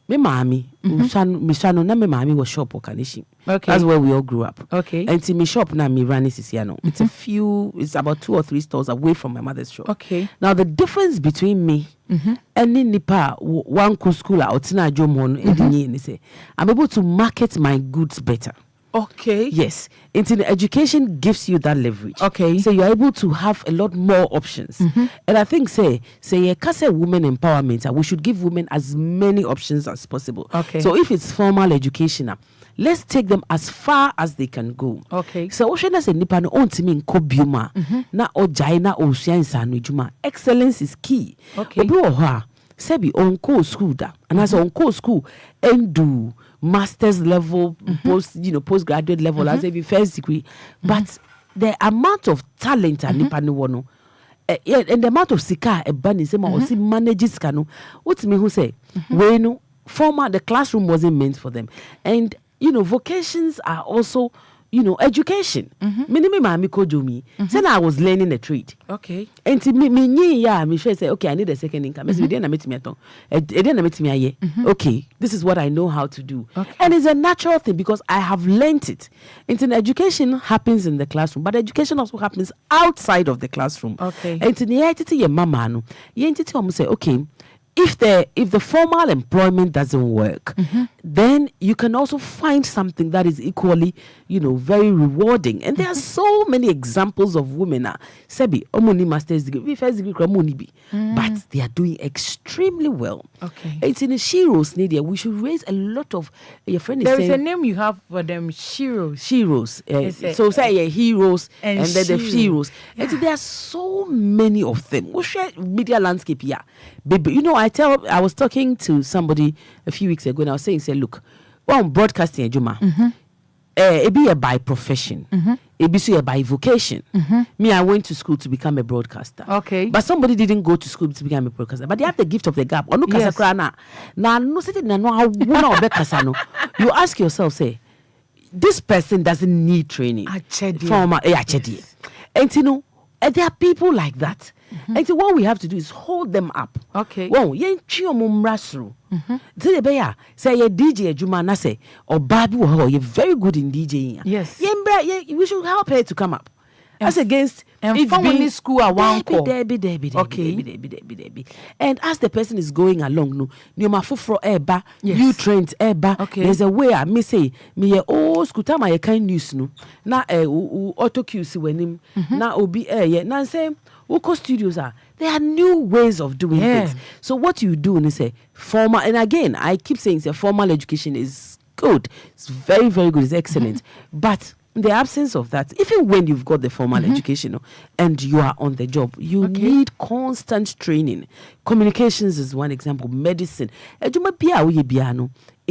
Me mommy, me son, na me mommy was shop or kanishi. Okay. That's where we all grew up. Okay. And see me shop now, me run this here no. It's about 2 or 3 stores away from my mother's shop. Okay. Now the difference between me and Nipa one school out tina jomon say I'm able to market my goods better. Okay. Yes. Education gives you that leverage. Okay. So you're able to have a lot more options. And I think say women empowerment, we should give women as many options as possible. Okay. So if it's formal education, let's take them as far as they can go. Okay. So what should I say nipa no on timi nkobiuma na ojai na osua insanu ejuma. Excellence is key. Okay. Obi wo ho a sebi onko school da. And as onko school and master's level, postgraduate level, as a first degree, but the amount of talent and nipa no wono, and the amount of sika e bani sema or si manages kanu. What me who say when former the classroom wasn't meant for them, and vocations are also education. Minimi mami kojomi. Then I was learning a trade. Okay. And me say, okay, I need a second income. Okay, this is what I know how to do. Okay. And it's a natural thing because I have learned it. Education happens in the classroom, but education also happens outside of the classroom. Okay. And in the mama no, say, okay, if the formal employment doesn't work, then you can also find something that is equally, very rewarding. And there are so many examples of women. Sebi, omuni master's degree, first degree, but they are doing extremely well. Okay. It's in the Shiros, Nadia. We should raise a lot of. Your friend is There saying, is a name you have for them, Shiros. Shiros. So say heroes and then the Shiros. Yeah. And there are so many of them. We share media landscape here. Baby, I was talking to somebody a few weeks ago and I was saying, look, broadcasting, Juma, it be a by profession, it be a by vocation. Me, I went to school to become a broadcaster. Okay. But somebody didn't go to school to become a broadcaster. But they have the gift of the gap. Yes. You ask yourself, say, this person doesn't need training. Formal, yes. And there are people like that. And so what we have to do is hold them up. Okay. Well, say a DJ Juma na say or Babu, you're very good in DJing. Yes. We should help her to come up. As against and from school at one call. Debbie. And as the person is going along, no mafufro eba, yes. you trained eba. Okay. There's a way I may say me school time I kind news no na auto QC when him na obi na say Uko studios there are new ways of doing things. So what you do is say formal, and again I keep saying say formal education is good. It's very, very good. It's excellent. But in the absence of that, even when you've got the formal education and you are on the job, you need constant training. Communications is one example. Medicine. In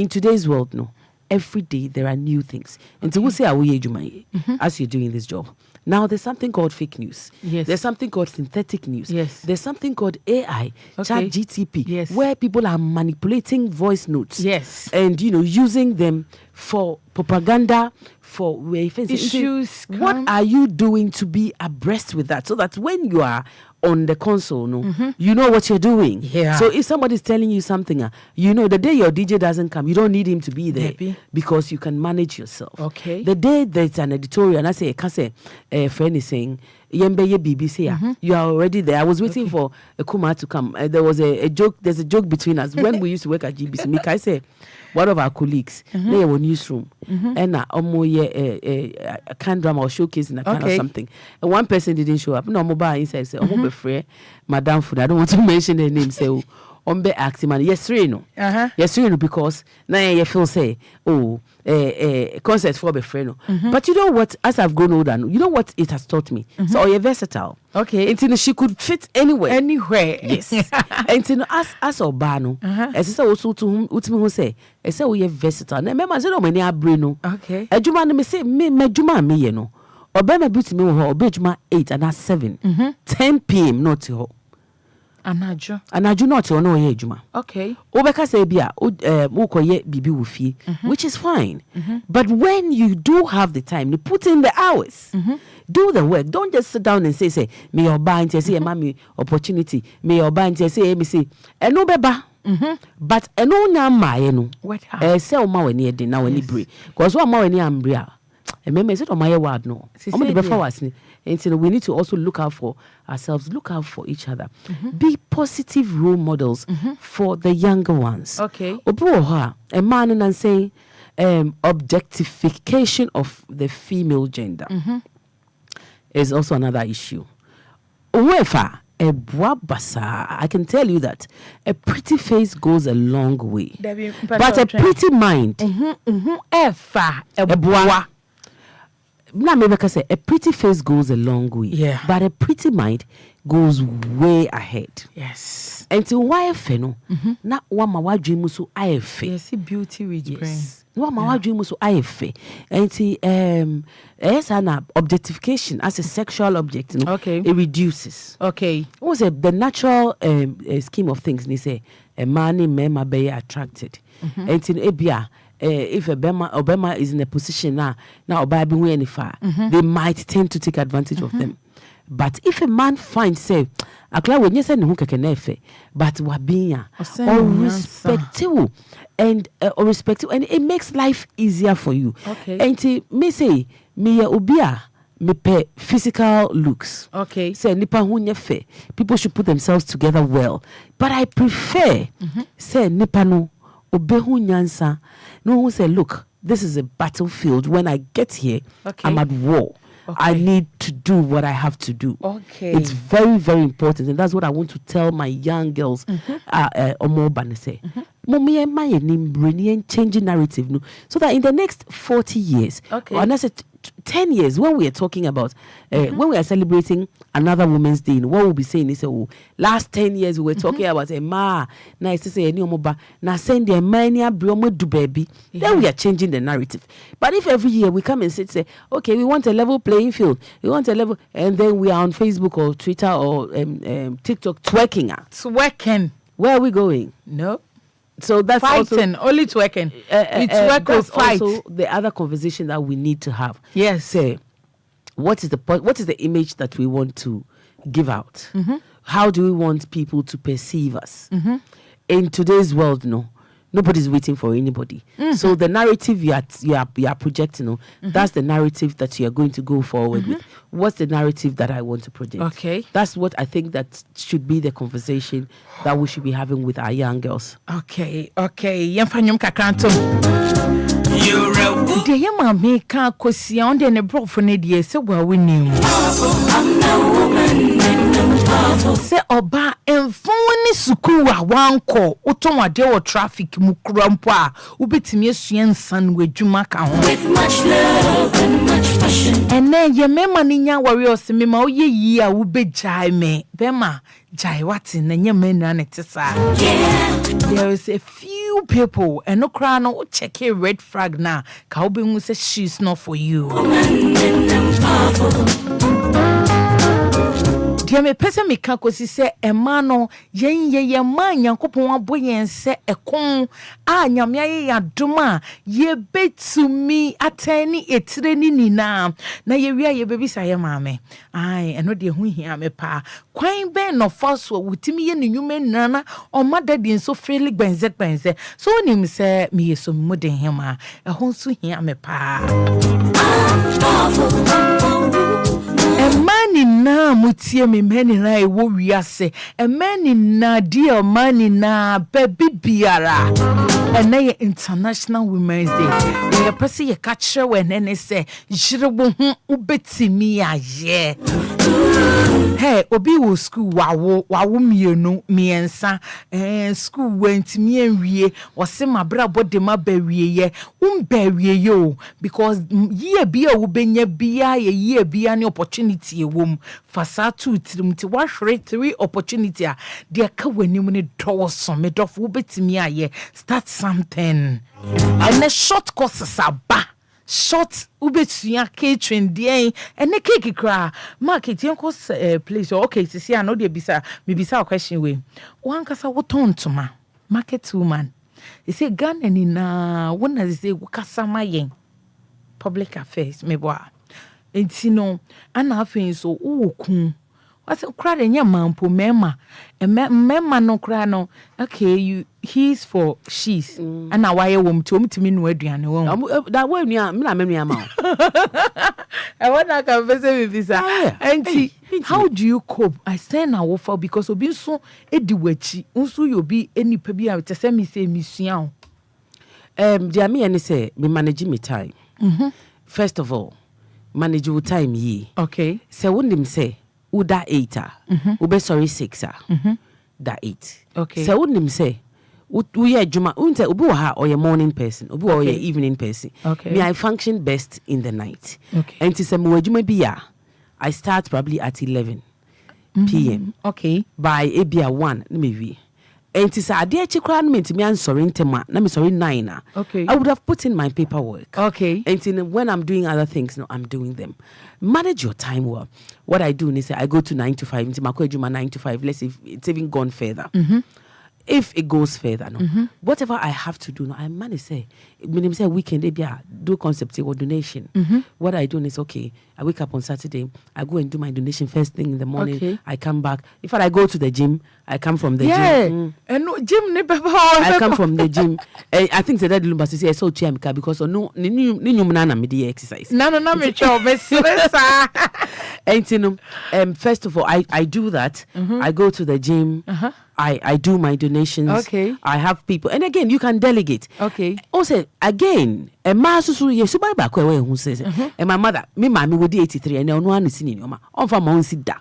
today's world, no. Every day there are new things. And so we say as you're doing this job. Now there's something called fake news. Yes. There's something called synthetic news. Yes. There's something called AI, chat GTP, yes. where people are manipulating voice notes. Yes. And using them for propaganda, for issues. What are you doing to be abreast with that? So that when you are on the console, you know what you're doing. Yeah. So if somebody's telling you something, the day your DJ doesn't come, you don't need him to be there. Maybe. Because you can manage yourself. Okay. The day there's an editorial, and I say, a friend is saying, Yembe BBC. You are already there. I was waiting for a Kuma to come. There was a joke. There's a joke between us when we used to work at GBC. Mika, I say, one of our colleagues, they were newsroom, and a can drama or showcase in a can or something. And one person didn't show up. No, mobile inside say, "Oh, be free, Madame Food." I don't want to mention her name. Say, "Ombe acting man." Yes, no. Yes, no, because now you feel say, "Oh, concert for be free no." But you know what? As I've grown older, you know what it has taught me. So you're versatile. Okay, until she could fit anywhere. Yes. Until as Obano, as I say also to whom say, I say we are versatile. Na me say no many abrino. Okay. Ejuma me say me juma me no. Obema beauty me ho obejuma 8 and 7. 10 p.m. not ho. Anaju not ho no ye ejuma. Okay. Obeka say bia ukoye bibi wufi, which is fine. But when you do have the time, you put in the hours. Do the work. Don't just sit down and say, me your bind, say, mommy, opportunity, me your bind, say, me say, and no beba. But no na my what sell my near the now any break. Because one more any ambria. And remember, it on my word no. Before us, and so we need to also look out for ourselves, look out for each other. Be positive role models for the younger ones. Okay. A man and saying objectification of the female gender. Is also another issue. However, I can tell you that a pretty face goes a long way, but a pretty mind. A pretty face goes a long way, but a pretty mind goes way ahead. Yes. Until why feno? Na wama wajrimu so ayefe. Yes, beauty with brain. Wama wajrimu so ayefe. Until yes, an objectification as a sexual object, okay, it reduces. Okay. What was the natural scheme of things? They say a man in mema be attracted. Until ebia. If Obama is in a position now Obama be any far, they might tend to take advantage of them. But if a man finds, say, akla when you say no kekenefe, but wabinya or respectful and it makes life easier for you. Okay. And me say me obia me pay physical looks. Okay. Say nipa hunye fe. People should put themselves together well. But I prefer say nipa no obehu nyansa. No one say, look, this is a battlefield. When I get here, I'm at war. Okay. I need to do what I have to do. Okay. It's very, very important. And that's what I want to tell my young girls. Changing narrative. So that in the next 40 years, or 10 years, when we are talking about, when we are celebrating another Women's Day, what we'll be saying is, last 10 years we were talking about a nice to say, now send the mania briomo do baby. Then we are changing the narrative. But if every year we come and say, okay, we want a level playing field, we want a level, and then we are on Facebook or Twitter or TikTok twerking. Where are we going? No. So that's fighting, also, only twerking. That's also the other conversation that we need to have. Yes. Say, what is the image that we want to give out? How do we want people to perceive us? In today's world, nobody's waiting for anybody. So the narrative you are projecting, that's the narrative that you are going to go forward with. What's the narrative that I want to project? Okay. That's what I think that should be the conversation that we should be having with our young girls. Okay. Yemfanyum kakanto. The yama make a question and a bro for Nadia, so well we knew. I'm no woman, say Oba and phone Sukua one call, Otoma de traffic Mukrampa, Ubitimian son with Jumaka. With much love and much passion. And then your memanian warriors, Mimo ye will be jai me, Bema, jai watin, and your men ran it. Yeah, there is a few people, and no crown or check a red flag now. Kaubin says she's not for you. Dear me person me kakosi say emano ye man yankopon aboyen se ekon a nyamya ye adoma ye betumi atani etireni nina na ye wia ye bebi saye maame ai eno de hu hia me pa kwan ben no faso wutimi ye nnwume nana o madade nso freely benze so nim se me yeso muden hema ehon so hia me pa emani tie me many na e wo wiase e many na dear money na baby biara and na International Women's Day ye pese ye ka kire we nene se jirebo hu ubetimi aye hey obi wo school wawo mienu miensa school went me enwie o se mabra bode ma bawie ye bawie yo because ye bia wo benya bia ye bia ne opportunity e wom fasa two trimti wa hwere 3 opportunity a de ka wanim ne dɔwso me dɔfo betimi aye start something and the short courses aba short ubetua catering dey and the cake kra market yen course place okay to see I know dey bisa me bisa question we wan kasa wo tontoma market woman they say Ghana ni na wona they say wo kasa mayen public affairs me boa entino ana afin so wo kun what's kra de nya mampo mema no kra no okay he's for she's and why wom timi no aduane won that way me na menua ma I want to confess with visa auntie how do you cope I say na wo for because obi so edi wachi nso you be enipa bi a te say me say misua dia me any say me manage me time first of all manage your time ye okay say wondim say uda 8 ube sorry 6 that 8 okay say wondim say we are juma unte ubi wa or your morning person ubi wa your evening person okay me I function best in the night okay and to say me juma biya I start probably at 11 p.m. okay by ebia 1 maybe and to say ade echi kra me ntimi ansori ntema na me sorry 9 okay I would have put in my paperwork okay and when I'm doing other things no I'm doing them. Manage your time well. What I do is I go to 9 to 5 into 9 to 5 let's say if it's even gone further. If it goes further, no, whatever I have to do, no, I manage say, weekend, do concept or donation. What I do is okay. I wake up on Saturday, I go and do my donation first thing in the morning. Okay. I come back. In fact, I go to the gym. I come from the gym. And no gym, I come from the gym. I think that Lumba say I saw Chiamika because no, new manana media exercise. No, me job, and first of all, I do that. I go to the gym. I do my donations. Okay. I have people, and again, you can delegate. Okay. Also, again, a master yes, buy back away who says, and my mother, me, mammy, would 83, and no one is in your ma on for my sit down.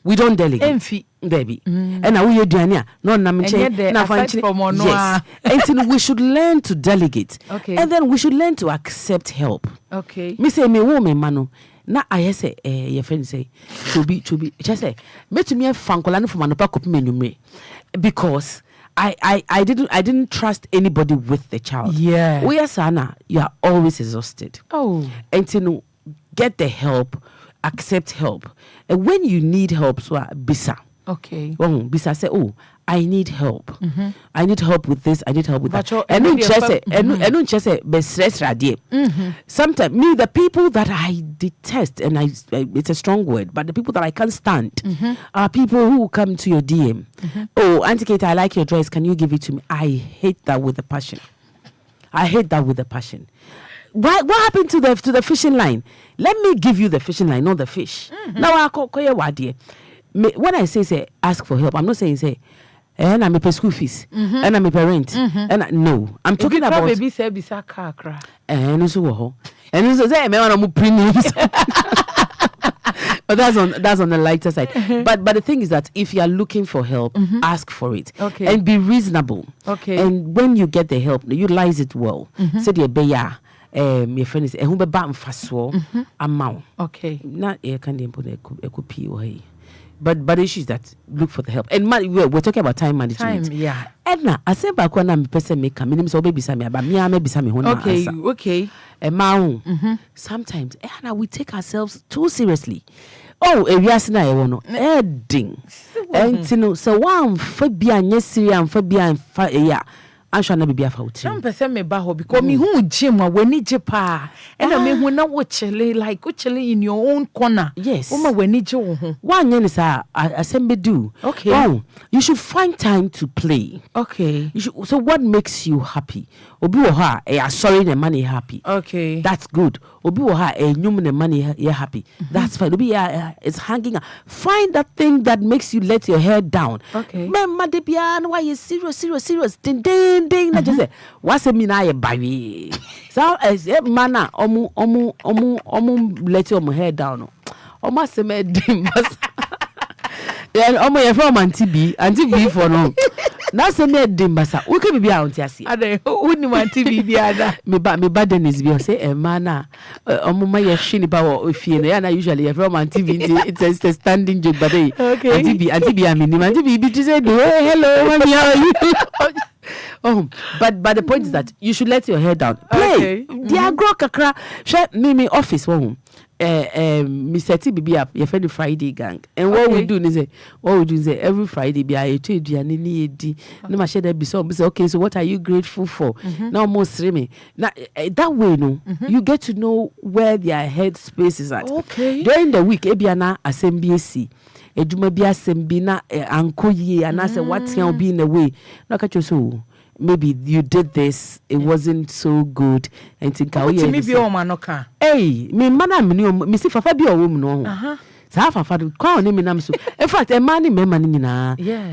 We don't delegate. Enfi, baby. And now we are doing no namache. Yes. And we should learn to delegate. Okay. And then we should learn to accept help. Okay. Me say me woman manu. Na I say your friend say to be just say me to me fankola no for manopa kopi menumre because I didn't trust anybody with the child. Yeah. We are sana, you are always exhausted. Oh. And to get the help, accept help. And when you need help, so bisa. Okay. Bisa say, oh, I need help. I need help with this. I need help with that. And don't just say, be stress radie. Sometimes me, the people that I detest, and it's a strong word, but the people that I can't stand are people who come to your DM. Oh, Auntie Kate, I like your dress. Can you give it to me? I hate that with a passion. What happened to the fishing line? Let me give you the fishing line, not the fish. Now I call you wadie. When I say ask for help, I'm not saying say and I'm pay school fees and I'm pay rent and no, I'm talking about baby say bisa kakra and so say me wanna move premiums. But that's on the lighter side. But the thing is that if you are looking for help, ask for it. Okay. And be reasonable. Okay. And when you get the help, utilize it well. Say the beya your friend is who be bam faso amount. Okay. Not air can be But the issue is that look for the help. And we're talking about time management. Time, yeah. Edna, I say back when I'm person make come, so baby Sammy, but me I may be Sammy. Okay. And sometimes Edna, we take ourselves too seriously. Oh, a yasna I wanna edding. And so one for being yes, and for being yeah. I shall not be a fault. Some person me baho because me who gym when ni jepa and I mean when na watchele like watchele in your own corner. Yes. When ni jo one yen is a do. Okay. Oh, you should find time to play. Okay. You should, so what makes you happy? Obi wo ha sorry the money happy. Okay. That's good. Obi wo ha nyum the money you happy. That's fine. Obi it's hanging out. Find that thing that makes you let your hair down. Okay. Mema de bia no why you serious ding na just say what's a mina ye baby. So as mana omu let your hair down. Omo se me dim. Yeah, omo ye from Auntie B for no. Na se me dim basa. We can be out here see. Ade woni Auntie B biada. Me ba Dennis bi say e mana omo ma ye hwe ni ba wo Efya na na usually ye from Auntie B it's a standing joke but okay. Auntie B amini Auntie B be say hey, hello mommy how are you? But the point is that you should let your hair down. Play. Okay. Dia grow kakra. Share me office wo. Mr. T be up your friend Friday gang. And what we do is every Friday be I to di no ma share there be so okay, so what are you grateful for? Now most me. Now that way no, you get to know where their head space is at. Okay. During the week ebiana asembc ejuma bi asembi na anko ye and I say what can be in the way. No catch you so maybe you did this, it wasn't so good, and think how you me be o manoka. Hey, me mana me see fafa bi o wo mu no. Sa fafa do kwa oni me nam so. In fact, e man ni me man ni na. Yeah.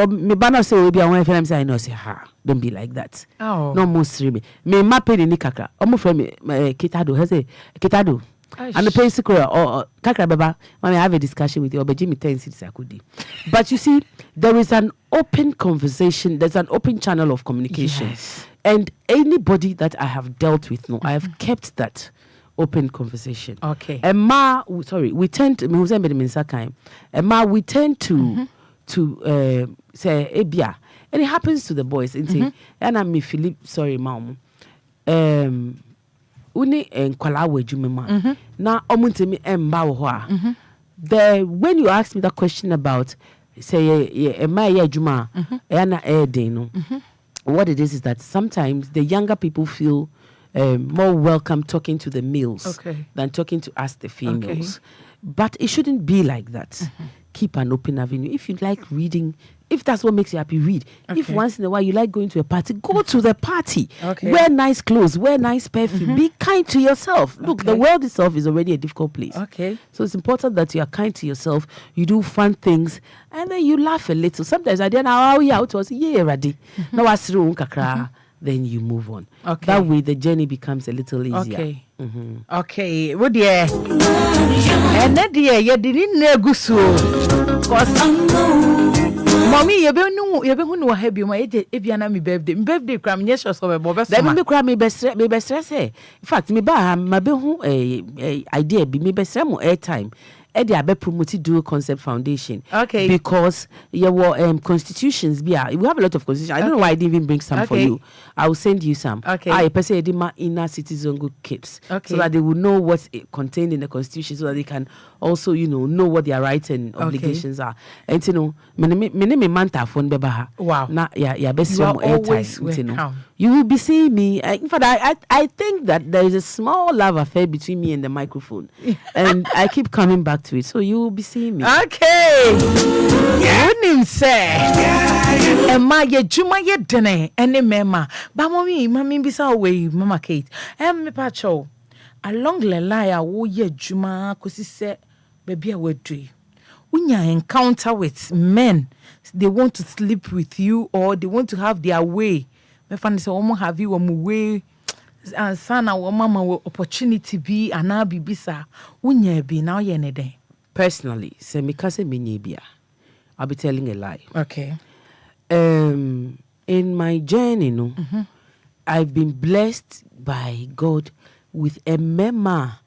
Me bana say we be awon FM say I know say ha. Don't be like that. Oh. No more stream. Me ma pe ni kakra. Omo friend me Kitado, he say Kitado. And the place or kakra baba, I have a discussion with you or Jimmy 10 cities I could do. But you see, there is an open conversation, there's an open channel of communication. Yes. And anybody that I have dealt with, I have kept that open conversation. Okay. And we tend to we tend to say ebia. And it happens to the boys, and I'm me Philip, sorry, mom. Uni enkwala wejuma ma na omuntemi emba wo ho a when you ask me that question about say emma ye adwuma na edin no what it is that sometimes the younger people feel more welcome talking to the males than talking to us the females. But it shouldn't be like that. Keep an open avenue. If you like reading, if that's what makes you happy, read. If once in a while you like going to a party, go to the party. Wear nice clothes, wear nice perfume. Be kind to yourself. Look, the world itself is already a difficult place. So it's important that you are kind to yourself. You do fun things, and then you laugh a little. Sometimes I didn't know how we out was ready. Now I kakra. Then you move on. That way the journey becomes a little easier. Okay, what dear? And that dear, you didn't know so. Mommy, you know have you my if you me birthday cram yes or so Bob. Let me cram me best stress. In fact, me ba my be idea be me best mo airtime. Eddie Abe promoted dual concept foundation. Because your constitutions we have a lot of constitutions. I don't know why I didn't even bring some for you. I will send you some. I person edima inner citizen good kids. So that they will know what's contained in the constitution so that they can also, know what their rights and obligations are. And me manta phone bebaha. Wow. Na ya best some airtime. You will be seeing me. In fact, I think that there is a small love affair between me and the microphone. And I keep coming back to it. So you will be seeing me. Okay. Wouldn't say. Emma ye juma ye dene ene mema. Ba mommy bisa way Mama Kate. Me pacho. Along the line wo ye juma kosi se baby a wedri. Unya encounter with men. They want to sleep with you or they want to have their way. Me find say omo have you omo way. And sana wo mama wo opportunity be ana bibisa unya bi now ye ne den. Personally, say me kase me bia. I'll be telling a lie. Okay. In my journey, I've been blessed by God with a mema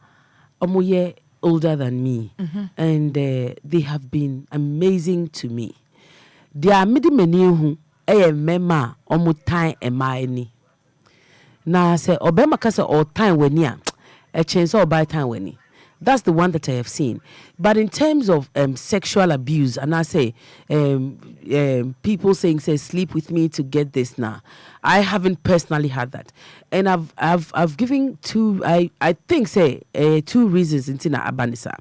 omoye older than me, and they have been amazing to me. They are midi meni hu mema omutai emaini. Na say obema kase all time weni a chance or by time weni. That's the one that I have seen. But in terms of sexual abuse, and I say people saying, say, sleep with me to get this now. I haven't personally had that. And I've given two, I think, say, 2 reasons in Tina Abanisa.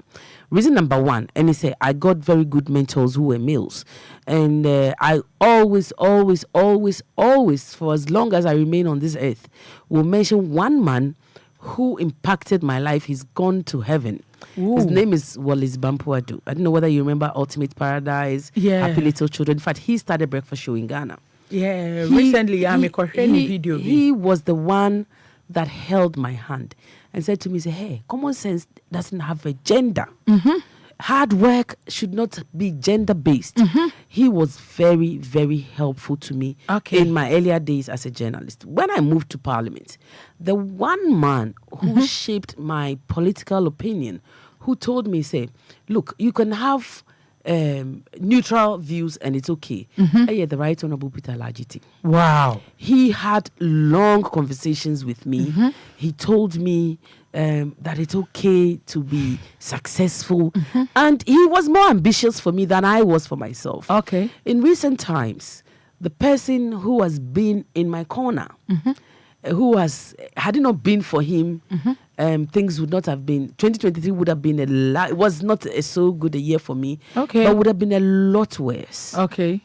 Reason number 1, and he said, I got very good mentors who were males. And I always, for as long as I remain on this earth, will mention one man who impacted my life. He's gone to heaven. Ooh. His name is Wallace Bampuadu. I don't know whether you remember Ultimate Paradise, Happy Little Children. In fact, he started Breakfast Show in Ghana. Yeah, recently I'm a video. He was the one that held my hand and said to me, say, hey, common sense doesn't have a gender. Mm-hmm. Hard work should not be gender-based. Mm-hmm. He was very, very helpful to me in my earlier days as a journalist. When I moved to Parliament, the one man who shaped my political opinion, who told me, say, look, you can have neutral views and it's okay. The Right Honorable Peter Lajiti. Wow. He had long conversations with me. He told me that it's okay to be successful. And he was more ambitious for me than I was for myself. Okay. In recent times, the person who has been in my corner, had it not been for him, things would not have been, 2023 would have been it was not so good a year for me, but would have been a lot worse.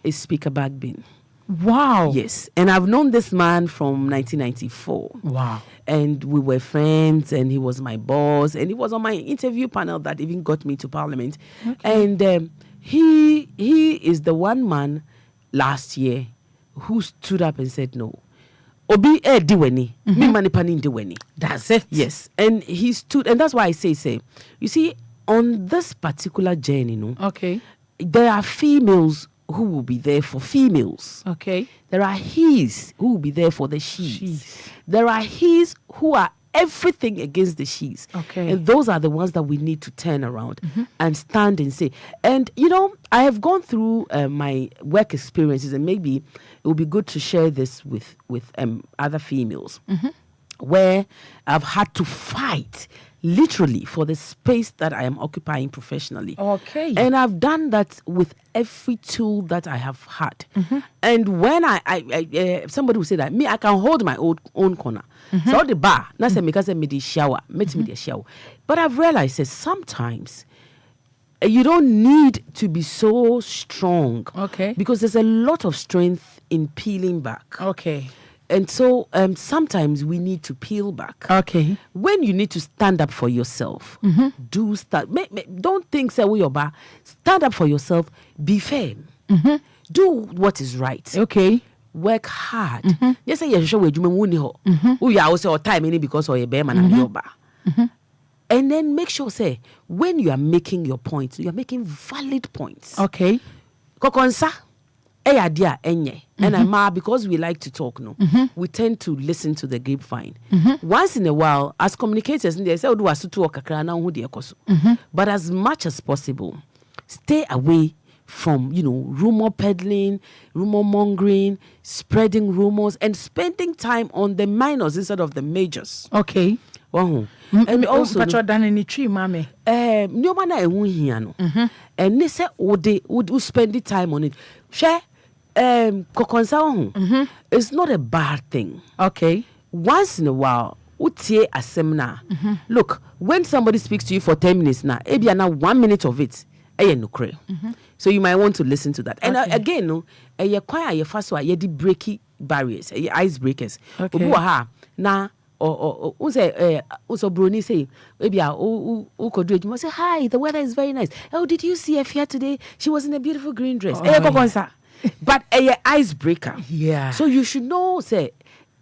Is Speaker Bagbin. Wow. Yes. And I've known this man from 1994. Wow. And we were friends, and he was my boss, and he was on my interview panel that even got me to Parliament. And he is the one man last year who stood up and said, no, Obi diweni, me manipani diweni. That's it. Yes. And he stood, and that's why I say, you see, on this particular journey, there are females who will be there for females. There are he's who will be there for the she's. There are he's who are everything against the she's. And those are the ones that we need to turn around and stand and say. And, you know, I have gone through my work experiences, and maybe it would be good to share this with other females, where I've had to fight literally for the space that I am occupying professionally. And I've done that with every tool that I have had. And when I somebody will say that, me, I can hold my own corner. So the bar, not say because I made a shower, but I've realized that sometimes you don't need to be so strong. Because there's a lot of strength in peeling back. And so sometimes we need to peel back. When you need to stand up for yourself, do start. Don't think say we bar. Stand up for yourself. Be firm. Do what is right. Work hard. Yes, say you show we you also time any because of your bear man and your bar. And then make sure say when you are making your points, you are making valid points. Kokonsa. And I'm because we like to talk, we tend to listen to the grapevine. Once in a while, as communicators, they say, but as much as possible, stay away from, rumor peddling, rumor mongering, spreading rumors, and spending time on the minors instead of the majors. And also, and they say, would spend the time on it. Share. It's not a bad thing. Once in a while, a seminar. Look, when somebody speaks to you for 10 minutes now, maybe now 1 minute of it, so you might want to listen to that. And again, you quite first one, you did breaky barriers, icebreakers. Now, or say, also Bruni say, maybe could do it. You must say, hi, the weather is very nice. Oh, did you see Efya today? She was in a beautiful green dress. But a icebreaker. So you should know, say,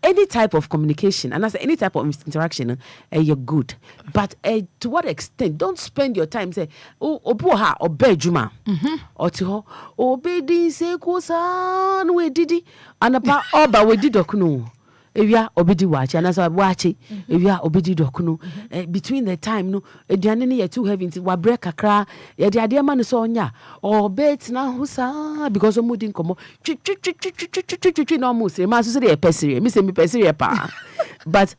any type of communication, and I say any type of interaction, you're good. But to what extent? Don't spend your time say, obuha or bejuma, or to obedi se kusan we didi, and about oba we did okunu. Efya obedi watch, and as I watch it, Efya obedi dokunu. Between the time, no, Janini ye too heavy into wa break a cra, ye the idea man so nya, or bets now whosa, because of moving come no muss, a master a pessery, miss me pessery pa. But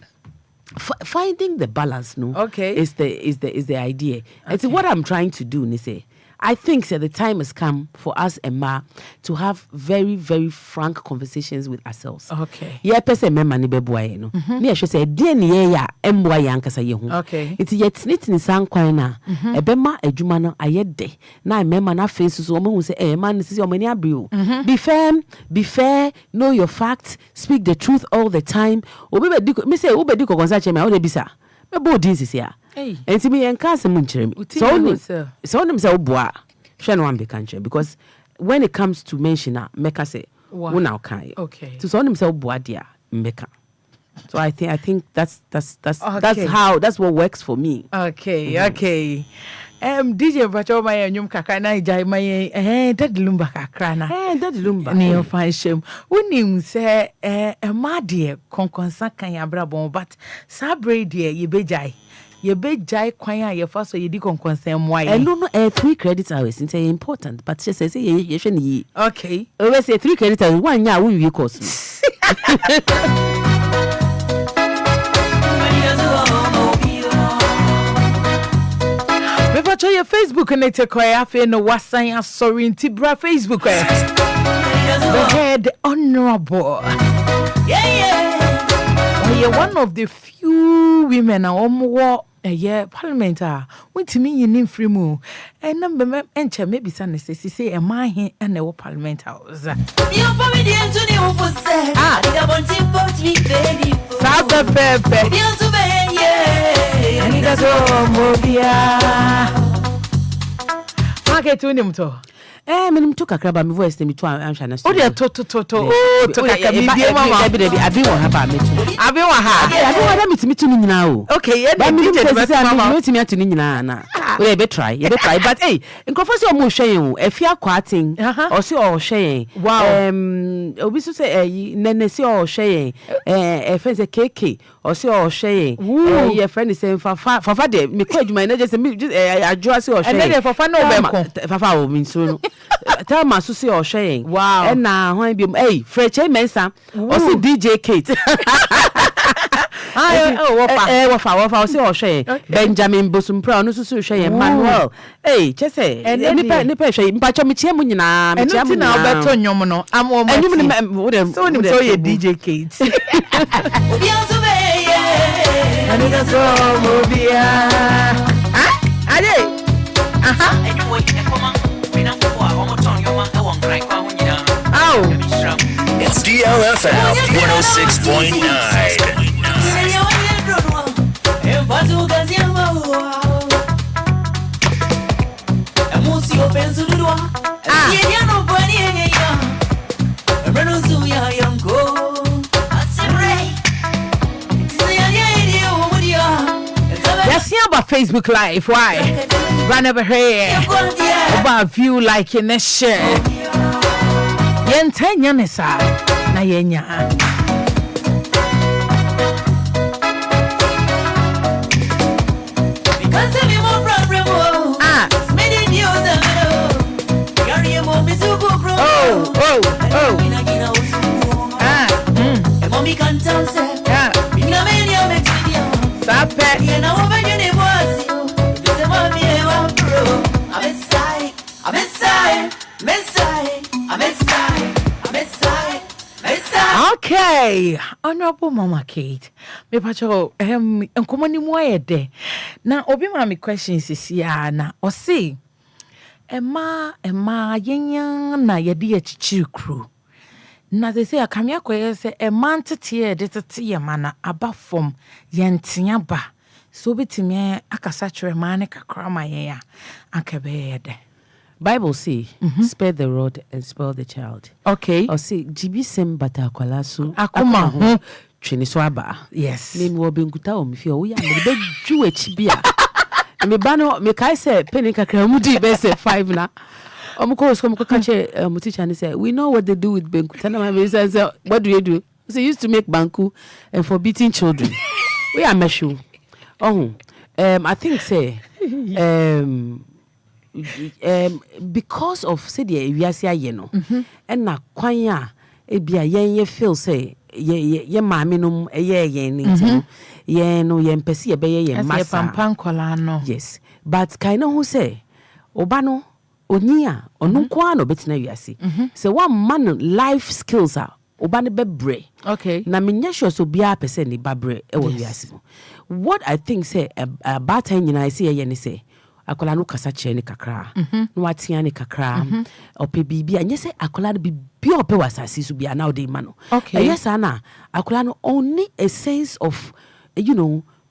finding the balance, no? Okay. Is the idea. And so what I'm trying to do, Nise, I think that the time has come for us, Emma, to have very, very frank conversations with ourselves. Okay. Yeah, person member ni bebuaye no. Me should say dear ni ya emboaye ankasa ye hu. Okay. It's yet nit ni san kwan na. Ebema adwuma no ayede. Na member na face so omo hu say man this is your money abriu. Be fair, know your facts, speak the truth all the time. Obi be me say obi di ko konsa chema o de bisa. Me bo din sisi a. And to me and cast him so only say boa shall one be country because when it comes to mention meka say now kai okay to so himself boa dia meka. So I think that's what works for me. Okay. DJ Bacho my nyum kakra na ijai my Daddy Lumba kakra na. Daddy Lumba. Ne yo fan shem. Wonim say ma de konkonsa kan ya brabon but sabre de ye bejai. Ye bejai kwan a ye fa so ye di konkonsa moa ye. No 3 credit hours it's important but she says ye hwe ni. Okay. We say 3 credit hours one ya we course. But your Facebook and it's a quiet no wasan sorry in Tibra Facebook. The head honorable. Yeah. You're one of the few women parliament to me in free move and number enter maybe son say a man and the parliament house. Market to him to. Me took a crab and voice me to Amshana. Oh, dear, to mama. I be me to me now. Okay, but me to me na. We be try, but hey, in confession mo share Efya curating or see or share. Wow. Obi so say nene see or share e friend say KK or see or share. Your friend is saying fafa de me kwaduma na just me adwo see or share. And then fafa no be kon. Fafa o min so no. Tell my so see or share. Wow. And na ho bi hey Freche Mensa or see DJ Kate. Wafa say or share. Benjamin Bosumpra no so share Manuel. Hey, just say nipa share mpacho me tie mu nyina me tie mu na obeto nyom no am o ma so nim so ye DJ Kate. Obi anso be ye aniga so mobia ade anyway ekoma me na fo a omo ton yoma e won kran kwa ho nyina it's DLFM 106.9. About Facebook Live, why? Run over here. About view like in a share. Yentenya nesa na yenya. Because we more from Remo. Many news and carry mo misugo bro. Oh. Mommy can tell say. Ina many o make video. Sapet. You know when you need was you. This mommy e wa bro. I'm inside. Okay, Honorable Mama Kate. Me pacho enkomani mu ayede. Na obi ma me questions is ya na o say Emma yenya na yede ya chichiri kru. Na they say akamia koye say Emma ntete de tete ye mana aba from yentia ba. So bitimi akasa twere ma ne kakra ma ye ya akabe yede. Bible say, spare the rod and spoil the child. Okay. Or say, jibi sem bata kwalasu. Akuma. Twini so aba. Yes. Me wo benkuta o me fi o ya me be ju echi bia. Me ba no me kai say penny kakra mu di be say 5 na. Omuko so muko kache mu teacher ni say, we know what they do with benkuta na my say what do you do? So used to make banku and for beating children. We are meshu. I think say because of say the wiase aye no and na kwan a bia yen ye feel say ye maame no ye no ye no ye mpese ye be ye massa pampan kola no yes but kind of who say oba no onyia onu kwa no betina wiase say one man life skills are oba ne bebre okay na menya sure so bia person ni babre e wo wiase what I think say about time nyina say ye ne say akola no kasa che ne kakra no atia ne kakra ope bibia anye say akola no bibia ope wasasi so bia na o de ma no okay yes ana akola no only a sense of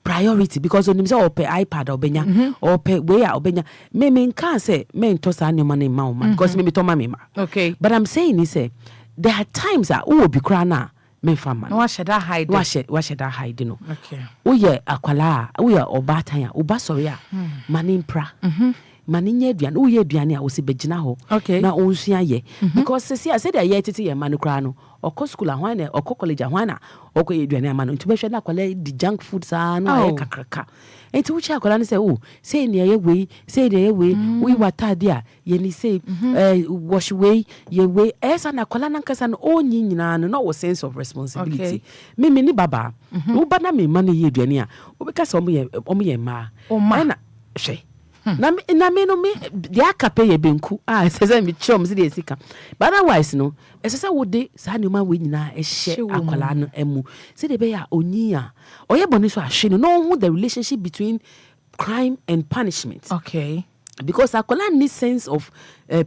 priority because onim say ope iPad obenya ope we a obenya me can say me to sa nyoma ne ma because me to ma me ma okay but I'm saying is say there are times that who will be cry na me fama no wash that hide wash that hide no okay we akwala we obatan a oba sorry a manimpra maninya aduane wo ye aduane a wo se begina ho na onsua ye because se say that ye tete ye manu kra no okọ school ahwan na okọ college ahwan na okọ ye aduane amano ntube hwe na akwala di junk food sa no aye kakraka enti wuchi akwala ne say say ne ye we we watade a ye ni say wash we ye we esa na akwala na nkasa no onyi nyina no wo sense of responsibility me ni baba wo ba na me ma no ye aduane a wo be ka say omo ye ma na hwe na me no me dia akape ye benku sese me chom se de sika but otherwise no sese wo de sa nyoma we nyina ehye akwala no emu se de be ya onyia oye boni so ahwe no who the relationship between crime and punishment okay because akwala need sense of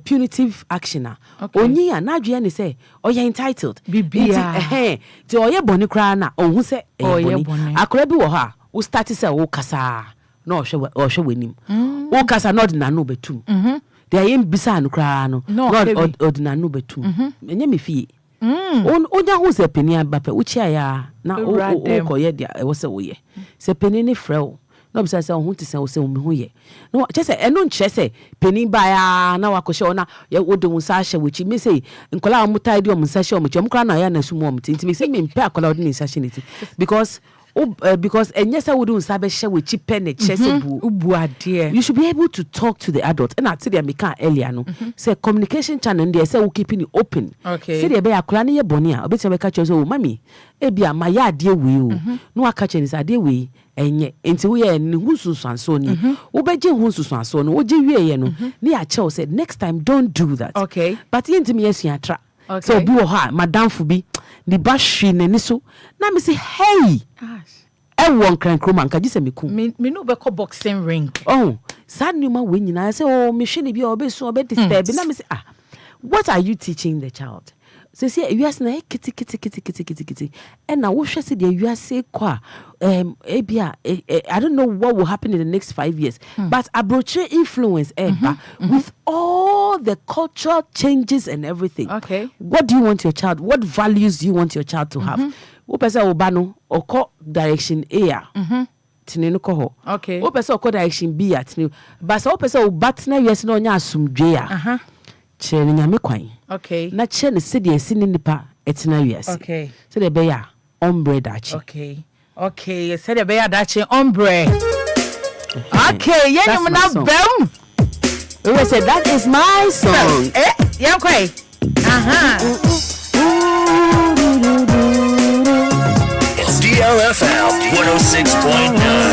punitive action onyia na adwe ne say oye entitled bibia ti oye boni kra na ohun se oye boni akwala bi wo ha wo start say wo kasa no ohwe wenim wo kasa no de na no betum they am bisa no kra no ordinary no betum enye me fie onya ho se peni abape wo chia ya na o koye dia e wo se wo ye se peni ne frɛ no bisa se ho ti se wo se wo me ho ye no che se eno nche se peni ba ya na wakɔhye na ye wo de wo sa hye wo chi me se nkola mo tai de wo sa hye wo chi mo kra na ya na su mo tinti me se me mpe akola wo de sa hye niti because enyesa would unsabe share with cheap pen you should be able to talk to the adult and I said make earlier no say communication channel there say we keeping it open say there be akula ne ye boni a obeti be catch you so mami e bia ma ya ade we o no aka che ni say ade we enye enti wo ye ne hususu anso ni wo beje hususu anso no wo je wie ye no ne ya che say next time don't do that but yenti me yesu atra so bi wo ha madam fu bi ni ba hwi nani so na me say hey I won crank roman ka gise meku me no be call boxing ring sad nyuma we nyina say me hwe ne bi obeso obedisturb na me say what are you teaching the child say you ask na kiti and na wo hwe say the you say kwa ebia I don't know what will happen in the next 5 years but abroche influence with all the cultural changes and everything what do you want your child what values do you want your child to have wo pese oba no okọ direction A tini no ko ho wo pese okọ direction B tini but so wo pese oba tena yes na onya asumdwe a chere nyame kwan na chere ne se de esi ne nipa etena yes so de be ya ombre dachi okay se de be ya dachi ombre yenum na bem we say that is my song yankwe It's DLFM 106.9.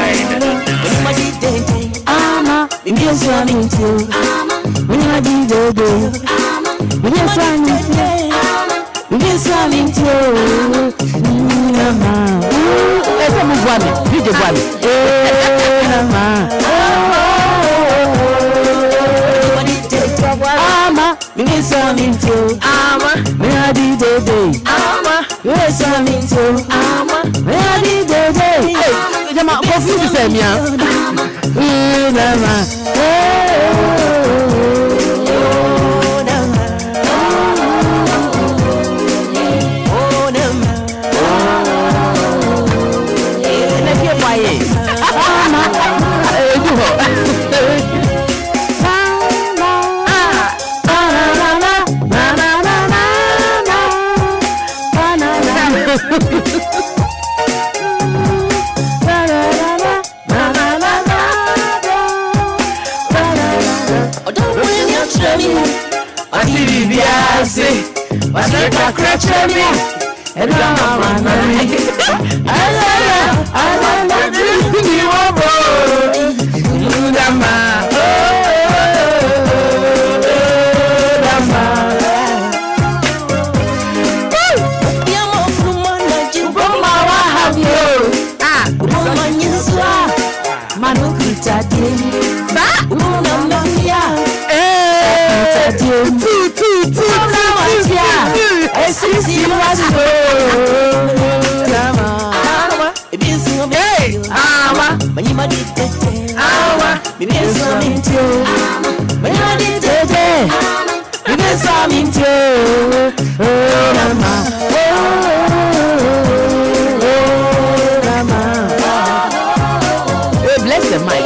Bless the mic.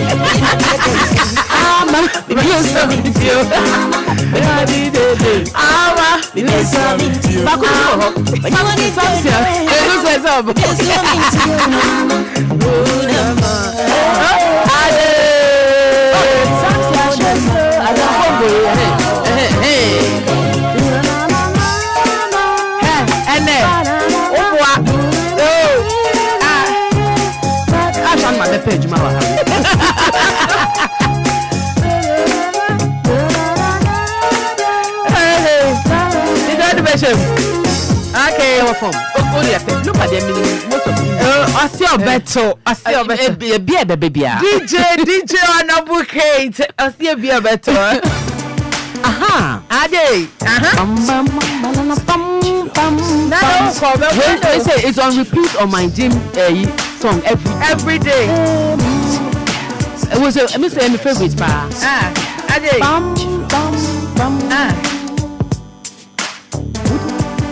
Okay, look at them. I see your better. I see your better. Baby. DJ Honorable Kate. I see your better. Aha. Ade. They say it's on repeat on my gym song every day. It was a my favorite bar. Ade.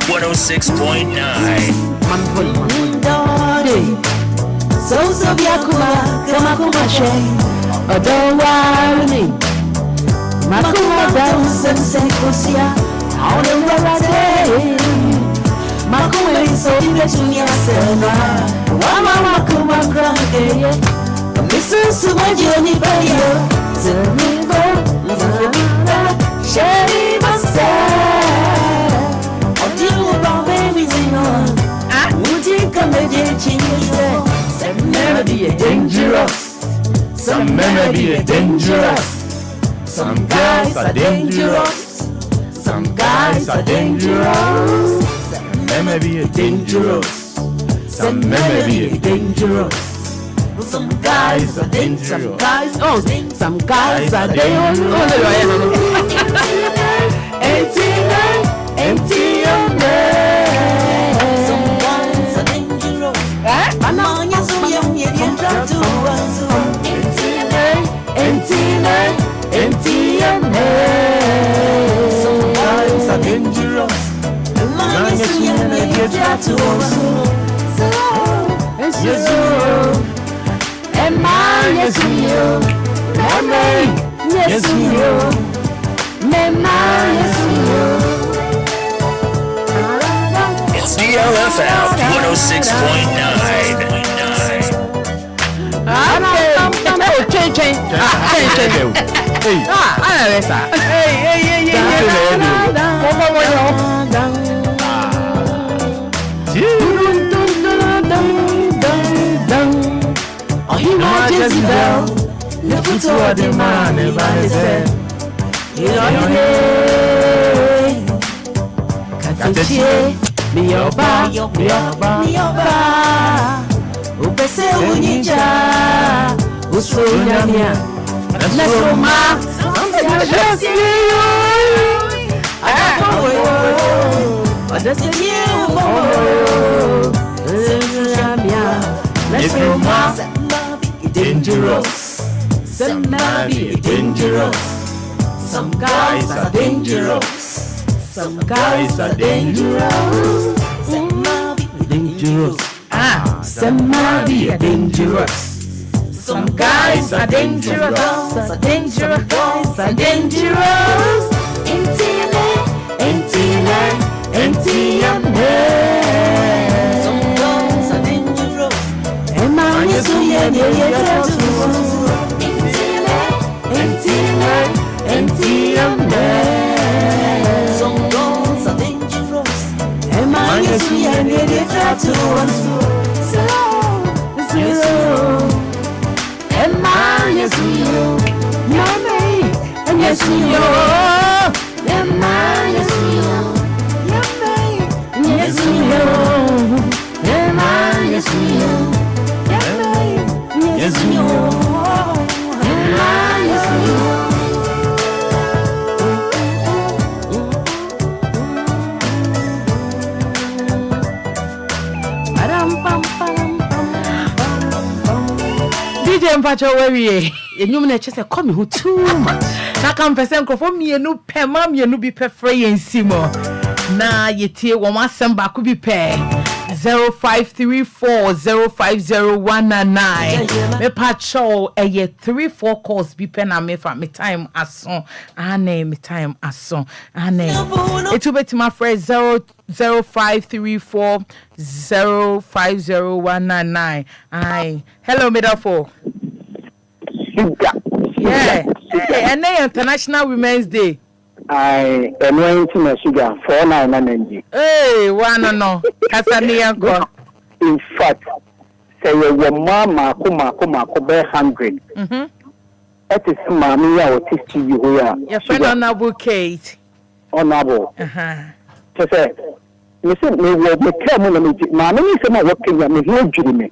106.9. So Biakuma, Kamakuma Shay, Addo, Makuma down Sensecosia, all the way. Makuma is so interesting, Wama Makuma Grande, Mrs. Sumajoni Bayo, Zenivo, Sherry Master. Some melody dangerous. Some melody dangerous. Some guys are dangerous. Some guys are dangerous. Some melody dangerous. Some melody dangerous. Some guys are dangerous. Some guys are dangerous. Some guys are dangerous. It's DLFM 106.9. Dangerous. Some might dangerous. Some guys are dangerous. Some guys are dangerous. Some might dangerous. Some might dangerous. Some guys are dangerous. Some dangerous guys are dangerous. Some guys are dangerous. Some guns are dangerous. yes yo Yama, yes, yo. yes yo Yama, yes, yo. yes yo Yama, yes, yo. DJ Mpacho wewe enyum na chese come who too much na kan pese nkrofo mienu pe ma mienu bi pe free ensimo na yetie wo asem ba ko bi pe 0534050199 me pacho eye 34 calls bi pe na me fa me time aso ane me time aso ane etubetima fresh 0534050199 ai hello midafo yeah and International Women's Day I am going to sugar 499. hey one no kasania go In fact, say your mama kuma be 100. That is mommy ya artiste you here. your friend honorable Kate Honorable. So say me say me we tell me mommy say my work here me here juri me.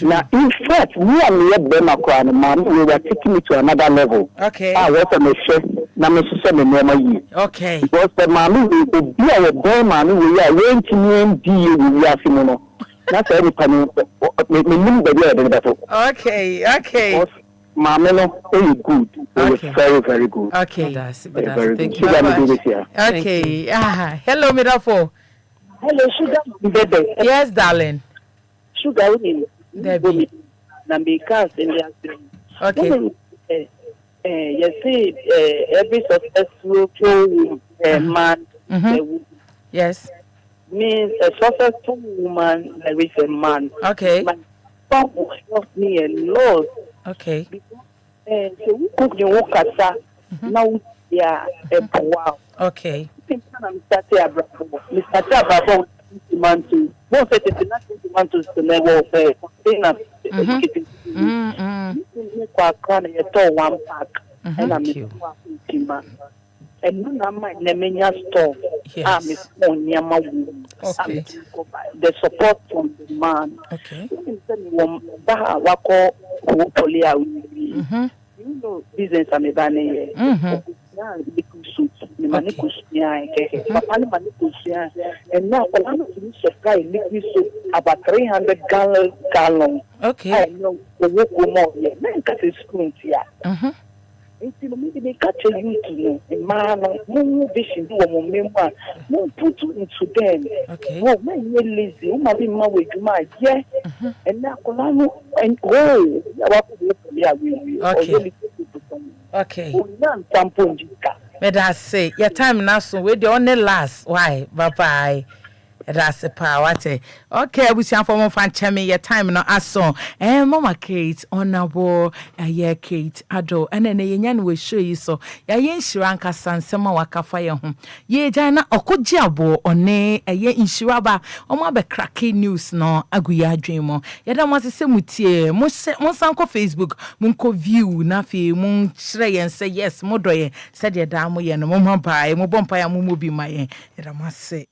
Now in fact me and be my kwan mommy we were taking me to another level. okay I want to me share na me say me normal yi. okay Because the mommy we be our boy mommy we are going to me we are simono. That's every time me the better. okay Mommy no very good. Okay. Very very good. okay Very Thank good. you. Sugar me do this here. okay hello midafo Hello sugar baby. yes darling Sugar we Debbie na me cast in the okay you see every successful man yes means a successful woman there is a man. okay My God will help me a lot. okay So we cook the work at that. Now yeah, wow. okay Mr. Abrabo, man to no say it's not man to the level of one pack and I'm and none of my Nemenia store. Yes. Miss Onyama. Okay. The support from the man. okay You know, business I'm a banner. And now I'm supply liquid soup about 300 gallons. okay I know the work more. Men cut his spoons here. Maybe they catch a YouTube, a man, no vision, no member, no put into them. okay Oh, man, you're lazy. You might be my way to my, yeah. And now, and oh, okay but I say your time now so we the only last why bye bye that's a power okay we see for fan chemi your time no aso mama Kate honorable yeah Kate Addo and then yenyan we show you so ya yen shiranka sansema wakafa ye ho ye jana okojiabo one ye inshiraba omo be cracking news no aguya adwemo ya da mo se mutie mo sanko Facebook mo ko view na fe mo hire yen say yes mo doye said ya da mo ye no mo ba mo bompa ya mo bi ma yen ya da mo se